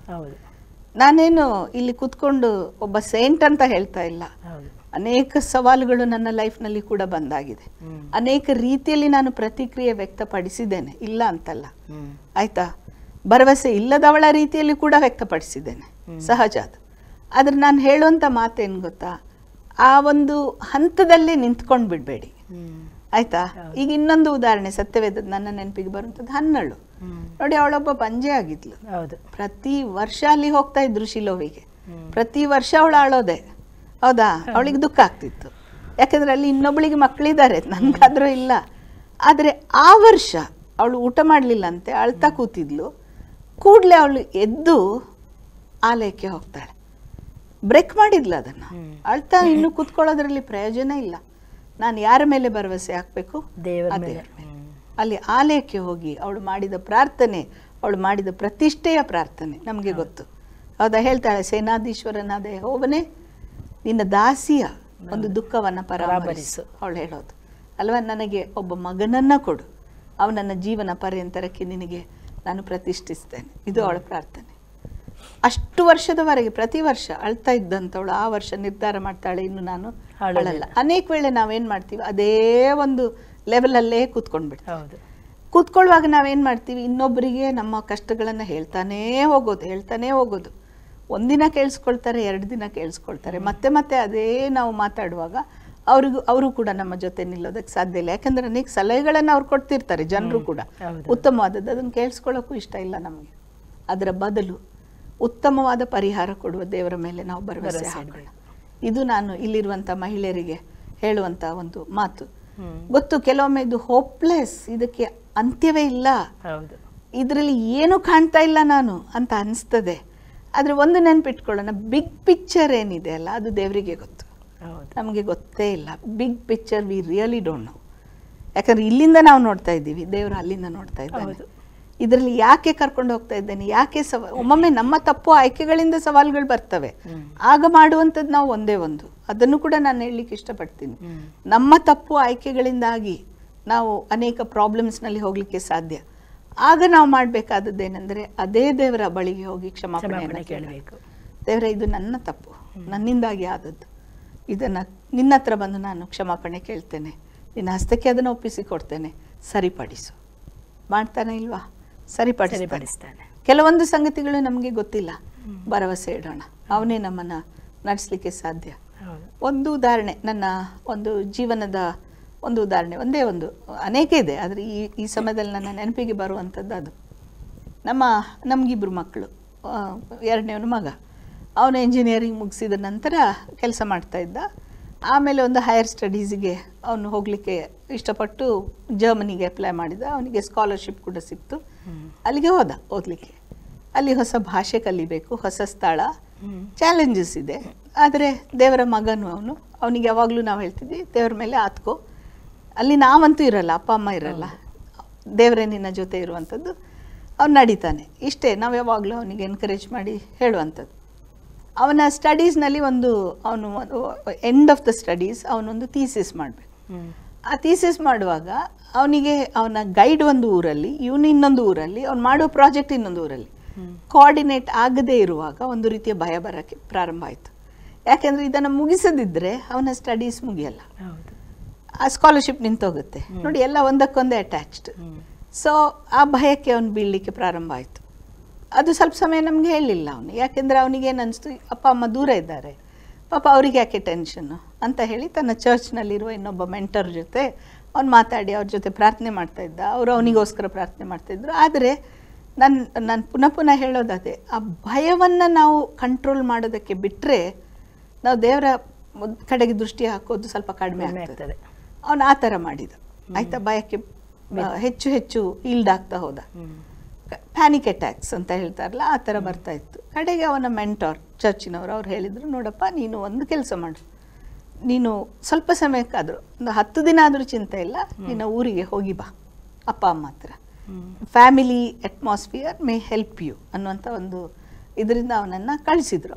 ನಾನೇನು ಇಲ್ಲಿ ಕೂತ್ಕೊಂಡು ಒಬ್ಬ ಸೇಂಟ್ ಅಂತ ಹೇಳ್ತಾ ಇಲ್ಲ. ಅನೇಕ ಸವಾಲುಗಳು ನನ್ನ ಲೈಫ್ನಲ್ಲಿ ಕೂಡ ಬಂದಾಗಿದೆ. ಅನೇಕ ರೀತಿಯಲ್ಲಿ ನಾನು ಪ್ರತಿಕ್ರಿಯೆ ವ್ಯಕ್ತಪಡಿಸಿದ್ದೇನೆ, ಇಲ್ಲ ಅಂತಲ್ಲ, ಆಯ್ತಾ? ಭರವಸೆ ಇಲ್ಲದವಳ ರೀತಿಯಲ್ಲಿ ಕೂಡ ವ್ಯಕ್ತಪಡಿಸಿದ್ದೇನೆ, ಸಹಜ ಅದು. ಆದ್ರೆ ನಾನು ಹೇಳುವಂತ ಮಾತೇನು ಗೊತ್ತಾ? ಆ ಒಂದು ಹಂತದಲ್ಲೇ ನಿಂತ್ಕೊಂಡು ಬಿಡ್ಬೇಡಿ, ಆಯ್ತಾ? ಈಗ ಇನ್ನೊಂದು ಉದಾಹರಣೆ ಸತ್ಯವೇದ ನನ್ನ ನೆನಪಿಗೆ ಬರುವಂಥದ್ದು ಹನ್ನಳು. ನೋಡಿ, ಅವಳೊಬ್ಬ ಬಂಜೆ ಆಗಿದ್ಲು. ಪ್ರತಿ ವರ್ಷ ಅಲ್ಲಿ ಹೋಗ್ತಾ ಇದ್ರು ಶಿಲೋವಿಗೆ, ಪ್ರತಿ ವರ್ಷ ಅವಳು ಆಳೋದೆ. ಹೌದಾ? ಅವಳಿಗೆ ದುಃಖ ಆಗ್ತಿತ್ತು, ಯಾಕಂದ್ರೆ ಅಲ್ಲಿ ಇನ್ನೊಬ್ಳಿಗೆ ಮಕ್ಕಳಿದ್ದಾರೆ, ನನ್ಗಾದ್ರೂ ಇಲ್ಲ. ಆದ್ರೆ ಆ ವರ್ಷ ಅವಳು ಊಟ ಮಾಡ್ಲಿಲ್ಲ ಅಂತೆ, ಅಳ್ತಾ ಕೂತಿದ್ಲು. ಕೂಡ್ಲೆ ಅವಳು ಎದ್ದು ಆಲಯಕ್ಕೆ ಹೋಗ್ತಾಳೆ. ಬ್ರೇಕ್ ಮಾಡಿದ್ಲು ಅದನ್ನ. ಅಳ್ತಾ ಇನ್ನು ಕೂತ್ಕೊಳ್ಳೋದ್ರಲ್ಲಿ ಪ್ರಯೋಜನ ಇಲ್ಲ. ನಾನು ಯಾರ ಮೇಲೆ ಭರವಸೆ ಹಾಕ್ಬೇಕು? ದೇವರ ಮೇಲೆ. ಅಲ್ಲಿ ಆಲಯಕ್ಕೆ ಹೋಗಿ ಅವಳು ಮಾಡಿದ ಪ್ರಾರ್ಥನೆ, ಅವಳು ಮಾಡಿದ ಪ್ರತಿಷ್ಠೆಯ ಪ್ರಾರ್ಥನೆ ನಮಗೆ ಗೊತ್ತು. ಹೌದಾ? ಹೇಳ್ತಾಳೆ, ಸೇನಾಧೀಶ್ವರನಾದ ಯೆಹೋವನೇ, ನಿನ್ನ ದಾಸಿಯ ಒಂದು ದುಃಖವನ್ನ ಪರಾಮರಿಸು. ಅವಳು ಹೇಳೋದು ಅಲ್ವಾ? ನನಗೆ ಒಬ್ಬ ಮಗನನ್ನ ಕೊಡು, ಅವನನ್ನ ಜೀವನ ಪರ್ಯಂತರಕ್ಕೆ ನಿನಗೆ ನಾನು ಪ್ರತಿಷ್ಠಿಸ್ತೇನೆ. ಇದು ಅವಳ ಪ್ರಾರ್ಥನೆ. ಅಷ್ಟು ವರ್ಷದವರೆಗೆ ಪ್ರತಿ ವರ್ಷ ಅಳ್ತಾ ಇದ್ದಂಥವಳು ಆ ವರ್ಷ ನಿರ್ಧಾರ ಮಾಡ್ತಾಳೆ, ಇನ್ನು ನಾನು ಅಳಲ್ಲ. ಅನೇಕ ವೇಳೆ ನಾವೇನ್ ಮಾಡ್ತೀವಿ, ಅದೇ ಒಂದು ಲೆವೆಲಲ್ಲೇ ಕೂತ್ಕೊಂಡ್ಬಿಡ್ತೀವಿ. ಕೂತ್ಕೊಳ್ಳುವಾಗ ನಾವೇನ್ ಮಾಡ್ತೀವಿ, ಇನ್ನೊಬ್ಬರಿಗೆ ನಮ್ಮ ಕಷ್ಟಗಳನ್ನ ಹೇಳ್ತಾನೇ ಹೋಗೋದು. ಒಂದಿನ ಕೇಳಿಸ್ಕೊಳ್ತಾರೆ, 2 ದಿನ ಕೇಳಿಸ್ಕೊಳ್ತಾರೆ, ಮತ್ತೆ ಮತ್ತೆ ಅದೇ ನಾವು ಮಾತಾಡುವಾಗ ಅವರು ಕೂಡ ನಮ್ಮ ಜೊತೆ ನಿಲ್ಲೋದಕ್ಕೆ ಸಾಧ್ಯ ಇಲ್ಲ. ಯಾಕಂದ್ರೆ ಅನೇಕ ಸಲಹೆಗಳನ್ನ ಅವ್ರು ಕೊಡ್ತಿರ್ತಾರೆ, ಜನರು ಕೂಡ ಉತ್ತಮವಾದದ್ದು, ಅದನ್ನು ಕೇಳಿಸ್ಕೊಳ್ಳೋಕ್ಕೂ ಇಷ್ಟ ಇಲ್ಲ ನಮಗೆ. ಅದರ ಬದಲು ಉತ್ತಮವಾದ ಪರಿಹಾರ ಕೊಡುವ ದೇವರ ಮೇಲೆ ನಾವು ಭರವಸೆ ಹಾಕೋಣ. ಇದು ನಾನು ಇಲ್ಲಿರುವಂತ ಮಹಿಳೆಯರಿಗೆ ಹೇಳುವಂತ ಒಂದು ಮಾತು. ಗೊತ್ತು, ಕೆಲವೊಮ್ಮೆ ಇದು ಹೋಪ್ಲೆಸ್, ಇದಕ್ಕೆ ಅಂತ್ಯವೇ ಇಲ್ಲ, ಇದರಲ್ಲಿ ಏನು ಕಾಣ್ತಾ ಇಲ್ಲ ನಾನು ಅಂತ ಅನಿಸ್ತದೆ. ಆದ್ರೆ ಒಂದು ನೆನ್ಪಿಟ್ಕೊಳ್ಳೋಣ, ಬಿಗ್ ಪಿಕ್ಚರ್ ಏನಿದೆ ಅಲ್ಲ, ಅದು ದೇವರಿಗೆ ಗೊತ್ತು, ನಮಗೆ ಗೊತ್ತೇ ಇಲ್ಲ. Big picture we really don't know. ಯಾಕಂದ್ರೆ ಇಲ್ಲಿಂದ ನಾವು ನೋಡ್ತಾ ಇದ್ದೀವಿ, ದೇವರು ಅಲ್ಲಿಂದ ನೋಡ್ತಾ ಇದ್ದಾನೆ. ಇದರಲ್ಲಿ ಯಾಕೆ ಕರ್ಕೊಂಡು ಹೋಗ್ತಾ ಇದ್ದೇನೆ, ಯಾಕೆ ಒಮ್ಮೊಮ್ಮೆ ನಮ್ಮ ತಪ್ಪು ಆಯ್ಕೆಗಳಿಂದ ಸವಾಲುಗಳು ಬರ್ತವೆ. ಆಗ ಮಾಡುವಂಥದ್ದು ನಾವು ಒಂದೇ ಒಂದು, ಅದನ್ನು ಕೂಡ ನಾನು ಹೇಳಲಿಕ್ಕೆ ಇಷ್ಟಪಡ್ತೀನಿ. ನಮ್ಮ ತಪ್ಪು ಆಯ್ಕೆಗಳಿಂದಾಗಿ ನಾವು ಅನೇಕ ಪ್ರಾಬ್ಲಮ್ಸ್ನಲ್ಲಿ ಹೋಗ್ಲಿಕ್ಕೆ ಸಾಧ್ಯ. ಆಗ ನಾವು ಮಾಡಬೇಕಾದದ್ದೇನೆಂದರೆ ಅದೇ ದೇವರ ಬಳಿಗೆ ಹೋಗಿ ಕ್ಷಮಾಪಣೆ ಕೇಳಬೇಕು. ದೇವರೇ, ಇದು ನನ್ನ ತಪ್ಪು, ನನ್ನಿಂದಾಗಿ ಆದದ್ದು, ಇದನ್ನು ನಿನ್ನ ಹತ್ರ ಬಂದು ನಾನು ಕ್ಷಮಾಪಣೆ ಕೇಳ್ತೇನೆ, ನಿನ್ನ ಹಸ್ತಕ್ಕೆ ಅದನ್ನು ಒಪ್ಪಿಸಿಕೊಡ್ತೇನೆ, ಸರಿಪಡಿಸು. ಮಾಡ್ತಾನೆ ಇಲ್ವಾ? ಸರಿಪಡಿಸ್ತಾನೆ. ಕೆಲವೊಂದು ಸಂಗತಿಗಳು ನಮಗೆ ಗೊತ್ತಿಲ್ಲ, ಭರವಸೆ ಇಡೋಣ, ಅವನೇ ನಮ್ಮನ್ನು ನಡೆಸಲಿಕ್ಕೆ ಸಾಧ್ಯ. ಒಂದು ಉದಾಹರಣೆ, ನನ್ನ ಒಂದು ಜೀವನದ ಒಂದು ಉದಾಹರಣೆ, ಒಂದೇ ಒಂದು, ಅನೇಕ ಇದೆ, ಆದರೆ ಈ ಸಮಯದಲ್ಲಿ ನನ್ನ ನೆನಪಿಗೆ ಬರುವಂಥದ್ದು ಅದು. ನಮಗಿಬ್ಬರು ಮಕ್ಕಳು, ಎರಡನೇವನು ಮಗ. ಅವನು ಇಂಜಿನಿಯರಿಂಗ್ ಮುಗಿಸಿದ ನಂತರ ಕೆಲಸ ಮಾಡ್ತಾಯಿದ್ದ. ಆಮೇಲೆ ಒಂದು ಹೈಯರ್ ಸ್ಟಡೀಸಿಗೆ ಅವನು ಹೋಗಲಿಕ್ಕೆ ಇಷ್ಟಪಟ್ಟು ಜರ್ಮನಿಗೆ ಅಪ್ಲೈ ಮಾಡಿದ. ಅವನಿಗೆ ಸ್ಕಾಲರ್ಶಿಪ್ ಕೂಡ ಸಿಕ್ತು. ಅಲ್ಲಿಗೆ ಹೋದ ಓದಲಿಕ್ಕೆ. ಅಲ್ಲಿ ಹೊಸ ಭಾಷೆ ಕಲಿಬೇಕು, ಹೊಸ ಸ್ಥಳ, ಚಾಲೆಂಜಸ್ ಇದೆ. ಆದರೆ ದೇವರ ಮಗನು ಅವನಿಗೆ ಯಾವಾಗಲೂ ನಾವು ಹೇಳ್ತಿದ್ವಿ, ದೇವರ ಮೇಲೆ ಆತ್ಕೋ, ಅಲ್ಲಿ ನಾವಂತೂ ಇರಲ್ಲ, ಅಪ್ಪ ಅಮ್ಮ ಇರಲ್ಲ, ದೇವರೇ ನಿನ್ನ ಜೊತೆ ಇರುವಂಥದ್ದು. ಅವ್ನು ನಡೀತಾನೆ. ಇಷ್ಟೇ ನಾವು ಯಾವಾಗಲೂ ಅವನಿಗೆ ಎನ್ಕರೇಜ್ ಮಾಡಿ ಹೇಳುವಂಥದ್ದು. ಅವನ ಸ್ಟಡೀಸ್ನಲ್ಲಿ ಅವನು ಎಂಡ್ ಆಫ್ ದ ಸ್ಟಡೀಸ್ ಅವನೊಂದು ಥೀಸಿಸ್ ಮಾಡಬೇಕು. ಆ ಥೀಸಿಸ್ ಮಾಡುವಾಗ ಅವನಿಗೆ ಅವನ ಗೈಡ್ ಒಂದು ಊರಲ್ಲಿ, ಇವನು ಇನ್ನೊಂದು ಊರಲ್ಲಿ, ಅವ್ನು ಮಾಡೋ ಪ್ರಾಜೆಕ್ಟ್ ಇನ್ನೊಂದು ಊರಲ್ಲಿ, ಕೋಆರ್ಡಿನೇಟ್ ಆಗದೇ ಇರುವಾಗ ಒಂದು ರೀತಿಯ ಭಯ ಬರೋಕ್ಕೆ ಪ್ರಾರಂಭ ಆಯಿತು. ಯಾಕೆಂದರೆ ಇದನ್ನು ಮುಗಿಸದಿದ್ದರೆ ಅವನ ಸ್ಟಡೀಸ್ ಮುಗಿಯಲ್ಲ, ಆ ಸ್ಕಾಲರ್ಶಿಪ್ ನಿಂತೋಗುತ್ತೆ ನೋಡಿ, ಎಲ್ಲ ಒಂದಕ್ಕೊಂದೇ ಅಟ್ಯಾಚ್ಡ್. ಸೊ ಆ ಭಯಕ್ಕೆ ಅವನು ಬೀಳಲಿಕ್ಕೆ ಪ್ರಾರಂಭ ಆಯಿತು. ಅದು ಸ್ವಲ್ಪ ಸಮಯ ನಮಗೆ ಹೇಳಲಿಲ್ಲ ಅವನು, ಯಾಕೆಂದರೆ ಅವನಿಗೇನು ಅನಿಸ್ತು, ಅಪ್ಪ ಅಮ್ಮ ದೂರ ಇದ್ದಾರೆ, ಪಾಪ ಅವ್ರಿಗೆ ಯಾಕೆ ಟೆನ್ಷನ್ನು ಅಂತ ಹೇಳಿ ತನ್ನ ಚರ್ಚ್ನಲ್ಲಿರುವ ಇನ್ನೊಬ್ಬ ಮೆಂಟರ್ ಜೊತೆ ಅವ್ನು ಮಾತಾಡಿ ಅವ್ರ ಜೊತೆ ಪ್ರಾರ್ಥನೆ ಮಾಡ್ತಾಯಿದ್ದ. ಅವರು ಅವನಿಗೋಸ್ಕರ ಪ್ರಾರ್ಥನೆ ಮಾಡ್ತಾಯಿದ್ರು. ಆದರೆ ನಾನು ಪುನಃ ಹೇಳೋದಾದೆ, ಆ ಭಯವನ್ನು ನಾವು ಕಂಟ್ರೋಲ್ ಮಾಡೋದಕ್ಕೆ ಬಿಟ್ಟರೆ ನಾವು ದೇವರ ಕಡೆಗೆ ದೃಷ್ಟಿ ಹಾಕೋದು ಸ್ವಲ್ಪ ಕಡಿಮೆ ಆಗ್ತದೆ. ಅವನು ಆ ಥರ ಮಾಡಿದ, ಆಯಿತಾ, ಭಯಕ್ಕೆ ಹೆಚ್ಚು ಹೆಚ್ಚು ಈಲ್ಡ್ ಆಗ್ತಾ ಹೋದ. ಪ್ಯಾನಿಕ್ ಅಟ್ಯಾಕ್ಸ್ ಅಂತ ಹೇಳ್ತಾರಲ್ಲ, ಆ ಥರ ಬರ್ತಾ ಇತ್ತು. ಕಡೆಗೆ ಅವನ ಮೆಂಟಾರ್ ಚರ್ಚಿನವರು ಅವ್ರು ಹೇಳಿದರು, ನೋಡಪ್ಪ, ನೀನು ಒಂದು ಕೆಲಸ ಮಾಡು, ನೀನು ಸ್ವಲ್ಪ ಸಮಯಕ್ಕಾದರೂ, ಒಂದು 10 ದಿನ ಆದರೂ ಚಿಂತೆ ಇಲ್ಲ, ನಿನ್ನ ಊರಿಗೆ ಹೋಗಿ ಬಾ ಅಪ್ಪ ಅಮ್ಮ ಹತ್ರ, family atmosphere may help you ಅನ್ನುವಂಥ ಒಂದು ಇದರಿಂದ ಅವನನ್ನು ಕಳಿಸಿದ್ರು.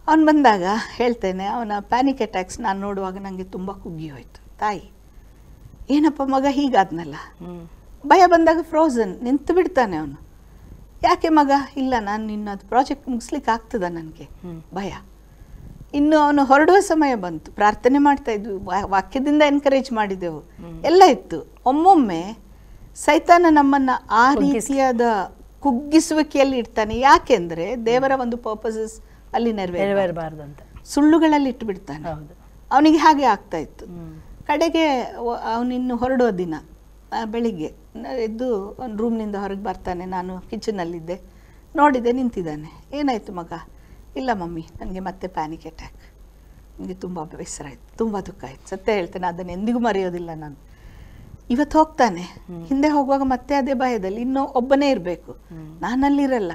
ಅವನು ಬಂದಾಗ ಹೇಳ್ತೇನೆ, ಅವನ ಪ್ಯಾನಿಕ್ ಅಟ್ಯಾಕ್ಸ್ ನಾನು ನೋಡುವಾಗ ನನಗೆ ತುಂಬ ಕುಗ್ಗಿ ಹೋಯಿತು. ತಾಯಿ, ಏನಪ್ಪ ಮಗ ಹೀಗಾದ್ನಲ್ಲ, ಭಯ ಬಂದಾಗ ಫ್ರೋಝನ್ ನಿಂತು ಬಿಡ್ತಾನೆ ಅವನು. ಯಾಕೆ ಮಗ? ಇಲ್ಲ, ನಾನು ನಿನ್ನ ಅದು ಪ್ರಾಜೆಕ್ಟ್ ಮುಗಿಸ್ಲಿಕ್ಕೆ ಆಗ್ತದ ನನಗೆ ಭಯ. ಇನ್ನು ಅವನು ಹೊರಡುವ ಸಮಯ ಬಂತು, ಪ್ರಾರ್ಥನೆ ಮಾಡ್ತಾ ಇದ್ವಿ, ವಾಕ್ಯದಿಂದ ಎನ್ಕರೇಜ್ ಮಾಡಿದೆವು, ಎಲ್ಲ ಇತ್ತು. ಒಮ್ಮೊಮ್ಮೆ ಸೈತಾನ ನಮ್ಮನ್ನು ಆ ರೀತಿಯಾದ ಕುಗ್ಗಿಸುವಿಕೆಯಲ್ಲಿ ಇಡ್ತಾನೆ. ಯಾಕೆಂದರೆ ದೇವರ ಒಂದು ಪರ್ಪಸಸ್ ಅಲ್ಲಿ ನೆರವೇರಬಾರ್ದು ಅಂತ ಸುಳ್ಳುಗಳಲ್ಲಿ ಇಟ್ಟು ಬಿಡ್ತಾನೆ. ಅವನಿಗೆ ಹಾಗೆ ಆಗ್ತಾ ಇತ್ತು. ಕಡೆಗೆ ಅವನಿನ್ನು ಹೊರಡೋ ದಿನ ಬೆಳಿಗ್ಗೆ ಎದ್ದು ಒಂದು ರೂಮ್ನಿಂದ ಹೊರಗೆ ಬರ್ತಾನೆ. ನಾನು ಕಿಚನಲ್ಲಿದ್ದೆ, ನೋಡಿದೆ, ನಿಂತಿದ್ದಾನೆ. ಏನಾಯಿತು ಮಗ? ಇಲ್ಲ ಮಮ್ಮಿ, ನನಗೆ ಮತ್ತೆ ಪ್ಯಾನಿಕ್ ಅಟ್ಯಾಕ್. ನನಗೆ ತುಂಬ ಬೇಸರ ಆಯಿತು, ತುಂಬ ದುಃಖ ಆಯಿತು. ಸತ್ಯ ಹೇಳ್ತೇನೆ, ಅದನ್ನು ಎಂದಿಗೂ ಮರೆಯೋದಿಲ್ಲ ನಾನು. ಇವತ್ತು ಹೋಗ್ತಾನೆ, ಹಿಂದೆ ಹೋಗುವಾಗ ಮತ್ತೆ ಅದೇ ಭಯದಲ್ಲಿ ಇನ್ನೂ ಒಬ್ಬನೇ ಇರಬೇಕು, ನಾನಲ್ಲಿರಲ್ಲ,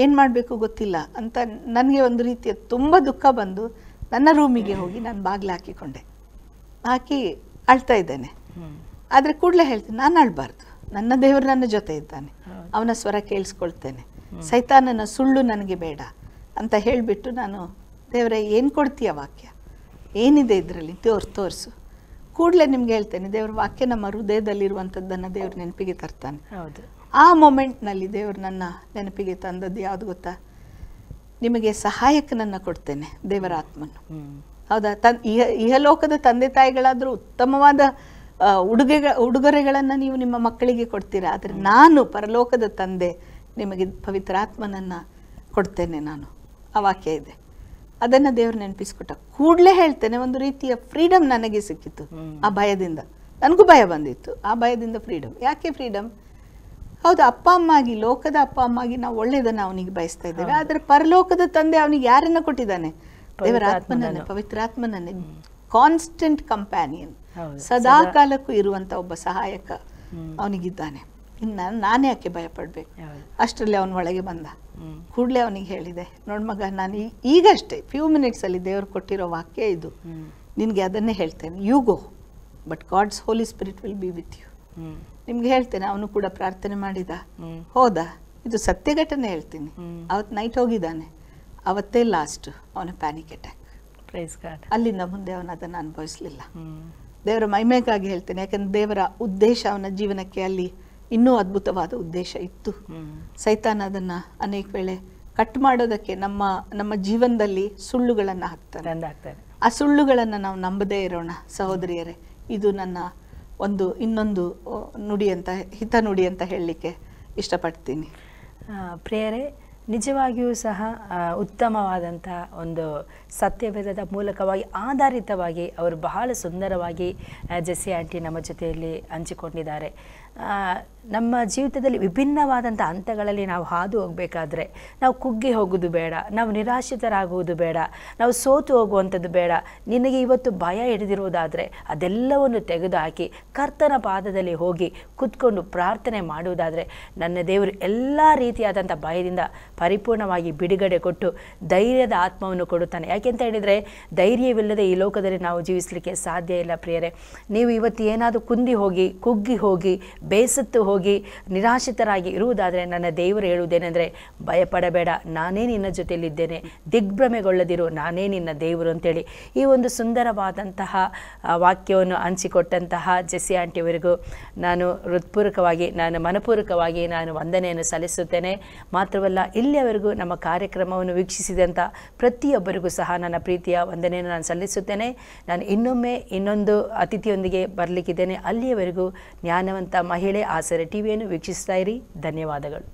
ಏನು ಮಾಡಬೇಕು ಗೊತ್ತಿಲ್ಲ ಅಂತ ನನಗೆ ಒಂದು ರೀತಿಯ ತುಂಬ ದುಃಖ ಬಂದು ನನ್ನ ರೂಮಿಗೆ ಹೋಗಿ ನಾನು ಬಾಗಿಲು ಹಾಕಿ ಅಳ್ತಾ ಇದ್ದೇನೆ. ಆದರೆ ಕೂಡಲೇ ಹೇಳ್ತೀನಿ, ನಾನು ಅಳ್ಬಾರ್ದು, ನನ್ನ ದೇವರು ನನ್ನ ಜೊತೆ ಇದ್ದಾನೆ, ಅವನ ಸ್ವರ ಕೇಳಿಸ್ಕೊಳ್ತೇನೆ, ಸೈತಾನನ ಸುಳ್ಳು ನನಗೆ ಬೇಡ ಅಂತ ಹೇಳಿಬಿಟ್ಟು ನಾನು, ದೇವರೇ ಏನು ಕೊಡ್ತೀಯ ವಾಕ್ಯ, ಏನಿದೆ ಇದರಲ್ಲಿ ತೋರಿಸು. ಕೂಡಲೇ ನಿಮ್ಗೆ ಹೇಳ್ತೇನೆ, ದೇವ್ರ ವಾಕ್ಯ ನಮ್ಮ ಹೃದಯದಲ್ಲಿರುವಂಥದ್ದನ್ನು ದೇವ್ರ ನೆನಪಿಗೆ ತರ್ತಾನೆ. ಆ ಮೊಮೆಂಟ್ನಲ್ಲಿ ದೇವರು ನನ್ನ ನೆನಪಿಗೆ ತಂದದ್ದು ಯಾವುದು ಗೊತ್ತಾ? ನಿಮಗೆ ಸಹಾಯಕನನ್ನು ಕೊಡ್ತೇನೆ, ದೇವರ ಆತ್ಮನು. ಹೌದಾ? ಇಹಲೋಕದ ತಂದೆ ತಾಯಿಗಳಾದರೂ ಉತ್ತಮವಾದ ಉಡುಗೊರೆಗಳನ್ನು ನೀವು ನಿಮ್ಮ ಮಕ್ಕಳಿಗೆ ಕೊಡ್ತೀರಾ, ಆದರೆ ನಾನು ಪರಲೋಕದ ತಂದೆ ನಿಮಗೆ ಪವಿತ್ರಾತ್ಮನನ್ನು ಕೊಡ್ತೇನೆ ನಾನು. ಆ ವಾಕ್ಯ ಇದೆ, ಅದನ್ನು ದೇವರು ನೆನಪಿಸ್ಕೊಟ್ಟ. ಕೂಡಲೇ ಹೇಳ್ತೇನೆ, ಒಂದು ರೀತಿಯ ಫ್ರೀಡಮ್ ನನಗೆ ಸಿಕ್ಕಿತ್ತು ಆ ಭಯದಿಂದ. ನನಗೂ ಭಯ ಬಂದಿತ್ತು, ಆ ಭಯದಿಂದ ಫ್ರೀಡಮ್. ಯಾಕೆ ಫ್ರೀಡಮ್? ಹೌದು, ಅಪ್ಪ ಅಮ್ಮ ಆಗಿ, ಲೋಕದ ಅಪ್ಪ ಅಮ್ಮ ಆಗಿ ನಾವು ಒಳ್ಳೆಯದನ್ನು ಅವನಿಗೆ ಬಯಸ್ತಾ ಇದ್ದೇವೆ. ಆದರೆ ಪರಲೋಕದ ತಂದೆ ಅವನಿಗೆ ಯಾರನ್ನು ಕೊಟ್ಟಿದ್ದಾನೆ? ದೇವರ ಆತ್ಮನನ್ನೇ, ಪವಿತ್ರಾತ್ಮನನ್ನೇ, ಕಾನ್ಸ್ಟೆಂಟ್ ಕಂಪ್ಯಾನಿಯನ್, ಸದಾ ಕಾಲಕ್ಕೂ ಇರುವಂಥ ಒಬ್ಬ ಸಹಾಯಕ ಅವನಿಗಿದ್ದಾನೆ. ಇನ್ನು ನಾನೇ ಯಾಕೆ ಭಯ ಪಡಬೇಕು? ಅಷ್ಟರಲ್ಲಿ ಅವನ ಒಳಗೆ ಬಂದ. ಕೂಡಲೇ ಅವನಿಗೆ ಹೇಳಿದೆ, ನೋಡ್ ಮಗ, ನಾನು ಈಗಷ್ಟೇ ಫ್ಯೂ ಮಿನಿಟ್ಸಲ್ಲಿ ದೇವರು ಕೊಟ್ಟಿರೋ ವಾಕ್ಯ ಇದು, ನಿನಗೆ ಅದನ್ನೇ ಹೇಳ್ತೇನೆ, you go, but God's holy spirit will be with you. ನಿಮ್ಗೆ ಹೇಳ್ತೇನೆ, ಅವನು ಕೂಡ ಪ್ರಾರ್ಥನೆ ಮಾಡಿದ, ಹೋದ. ಇದು ಸತ್ಯ ಘಟನೆ ಹೇಳ್ತೀನಿ. ಅವತ್ತು ನೈಟ್ ಹೋಗಿದ್ದಾನೆ, ಅವತ್ತೇ ಲಾಸ್ಟ್ ಅವನ ಪ್ಯಾನಿಕ್ ಅಟ್ಯಾಕ್. ಅಲ್ಲಿಂದ ಮುಂದೆ ಅವನು ಅದನ್ನು ಅನುಭವಿಸಲಿಲ್ಲ. ದೇವರ ಮಹಿಮೆಗಾಗಿ ಹೇಳ್ತೇನೆ, ಯಾಕಂದ್ರೆ ದೇವರ ಉದ್ದೇಶ ಅವನ ಜೀವನಕ್ಕೆ ಅಲ್ಲಿ ಇನ್ನೂ ಅದ್ಭುತವಾದ ಉದ್ದೇಶ ಇತ್ತು. ಸೈತಾನ ಅದನ್ನು ಅನೇಕ ವೇಳೆ ಕಟ್ ಮಾಡೋದಕ್ಕೆ ನಮ್ಮ ಜೀವನದಲ್ಲಿ ಸುಳ್ಳುಗಳನ್ನು ಹಾಕ್ತಾನೆ. ಆ ಸುಳ್ಳುಗಳನ್ನು ನಾವು ನಂಬದೇ ಇರೋಣ ಸಹೋದರಿಯರೇ. ಇದು ನನ್ನ ಇನ್ನೊಂದು ನುಡಿ ಅಂತ, ಹಿತ ನುಡಿ ಅಂತ ಹೇಳಲಿಕ್ಕೆ ಇಷ್ಟಪಡ್ತೀನಿ. ಪ್ರಿಯರೇ, ನಿಜವಾಗಿಯೂ ಸಹ ಉತ್ತಮವಾದಂಥ ಒಂದು ಸತ್ಯವೇದದ ಮೂಲಕವಾಗಿ ಆಧಾರಿತವಾಗಿ ಅವರು ಬಹಳ ಸುಂದರವಾಗಿ ಜೆಸ್ಸಿ ಆಂಟಿ ನಮ್ಮ ಜೊತೆಯಲ್ಲಿ ಹಂಚಿಕೊಂಡಿದ್ದಾರೆ. ನಮ್ಮ ಜೀವಿತದಲ್ಲಿ ವಿಭಿನ್ನವಾದಂಥ ಹಂತಗಳಲ್ಲಿ ನಾವು ಹಾದು ಹೋಗಬೇಕಾದ್ರೆ ನಾವು ಕುಗ್ಗಿ ಹೋಗೋದು ಬೇಡ, ನಾವು ನಿರಾಶ್ರಿತರಾಗುವುದು ಬೇಡ, ನಾವು ಸೋತು ಹೋಗುವಂಥದ್ದು ಬೇಡ. ನಿನಗೆ ಇವತ್ತು ಭಯ ಹಿಡಿದಿರುವುದಾದರೆ ಅದೆಲ್ಲವನ್ನು ತೆಗೆದುಹಾಕಿ ಕರ್ತನ ಪಾದದಲ್ಲಿ ಹೋಗಿ ಕುತ್ಕೊಂಡು ಪ್ರಾರ್ಥನೆ ಮಾಡುವುದಾದರೆ ನನ್ನ ದೇವರು ಎಲ್ಲ ರೀತಿಯಾದಂಥ ಭಯದಿಂದ ಪರಿಪೂರ್ಣವಾಗಿ ಬಿಡುಗಡೆ ಕೊಟ್ಟು ಧೈರ್ಯದ ಆತ್ಮವನ್ನು ಕೊಡುತ್ತಾನೆ. ಯಾಕೆಂತ ಹೇಳಿದರೆ ಧೈರ್ಯವಿಲ್ಲದೆ ಈ ಲೋಕದಲ್ಲಿ ನಾವು ಜೀವಿಸಲಿಕ್ಕೆ ಸಾಧ್ಯ ಇಲ್ಲ. ಪ್ರಿಯರೇ, ನೀವು ಇವತ್ತು ಏನಾದರೂ ಕುಂದಿ ಹೋಗಿ, ಕುಗ್ಗಿ ಹೋಗಿ, ಬೇಸತ್ತು ಹೋಗಿ, ನಿರಾಶ್ರಿತರಾಗಿ ಇರುವುದಾದರೆ ನನ್ನ ದೇವರು ಹೇಳುವುದೇನೆಂದರೆ, ಭಯಪಡಬೇಡ, ನಾನೇ ನಿನ್ನ ಜೊತೆಯಲ್ಲಿದ್ದೇನೆ, ದಿಗ್ಭ್ರಮೆಗೊಳ್ಳದಿರು, ನಾನೇ ನಿನ್ನ ದೇವರು ಅಂತೇಳಿ ಈ ಒಂದು ಸುಂದರವಾದಂತಹ ವಾಕ್ಯವನ್ನು ಹಂಚಿಕೊಟ್ಟಂತಹ ಜೆಸ್ಸಿ ಆಂಟಿಯವರಿಗೂ ನಾನು ಹೃತ್ಪೂರ್ವಕವಾಗಿ, ಮನಪೂರ್ವಕವಾಗಿ ವಂದನೆಯನ್ನು ಸಲ್ಲಿಸುತ್ತೇನೆ. ಮಾತ್ರವಲ್ಲ, ಇಲ್ಲಿಯವರೆಗೂ ನಮ್ಮ ಕಾರ್ಯಕ್ರಮವನ್ನು ವೀಕ್ಷಿಸಿದಂಥ ಪ್ರತಿಯೊಬ್ಬರಿಗೂ ಸಹ ನನ್ನ ಪ್ರೀತಿಯ ವಂದನೆಯನ್ನು ನಾನು ಸಲ್ಲಿಸುತ್ತೇನೆ. ನಾನು ಇನ್ನೊಂದು ಅತಿಥಿಯೊಂದಿಗೆ ಬರಲಿಕ್ಕಿದ್ದೇನೆ. ಅಲ್ಲಿಯವರೆಗೂ ಜ್ಞಾನವಂತ ಮಹಿಳೆ ಆಸರೆ ಟಿವಿಯನ್ನು ವೀಕ್ಷಿಸ್ತಾ ಇರಿ. ಧನ್ಯವಾದಗಳು.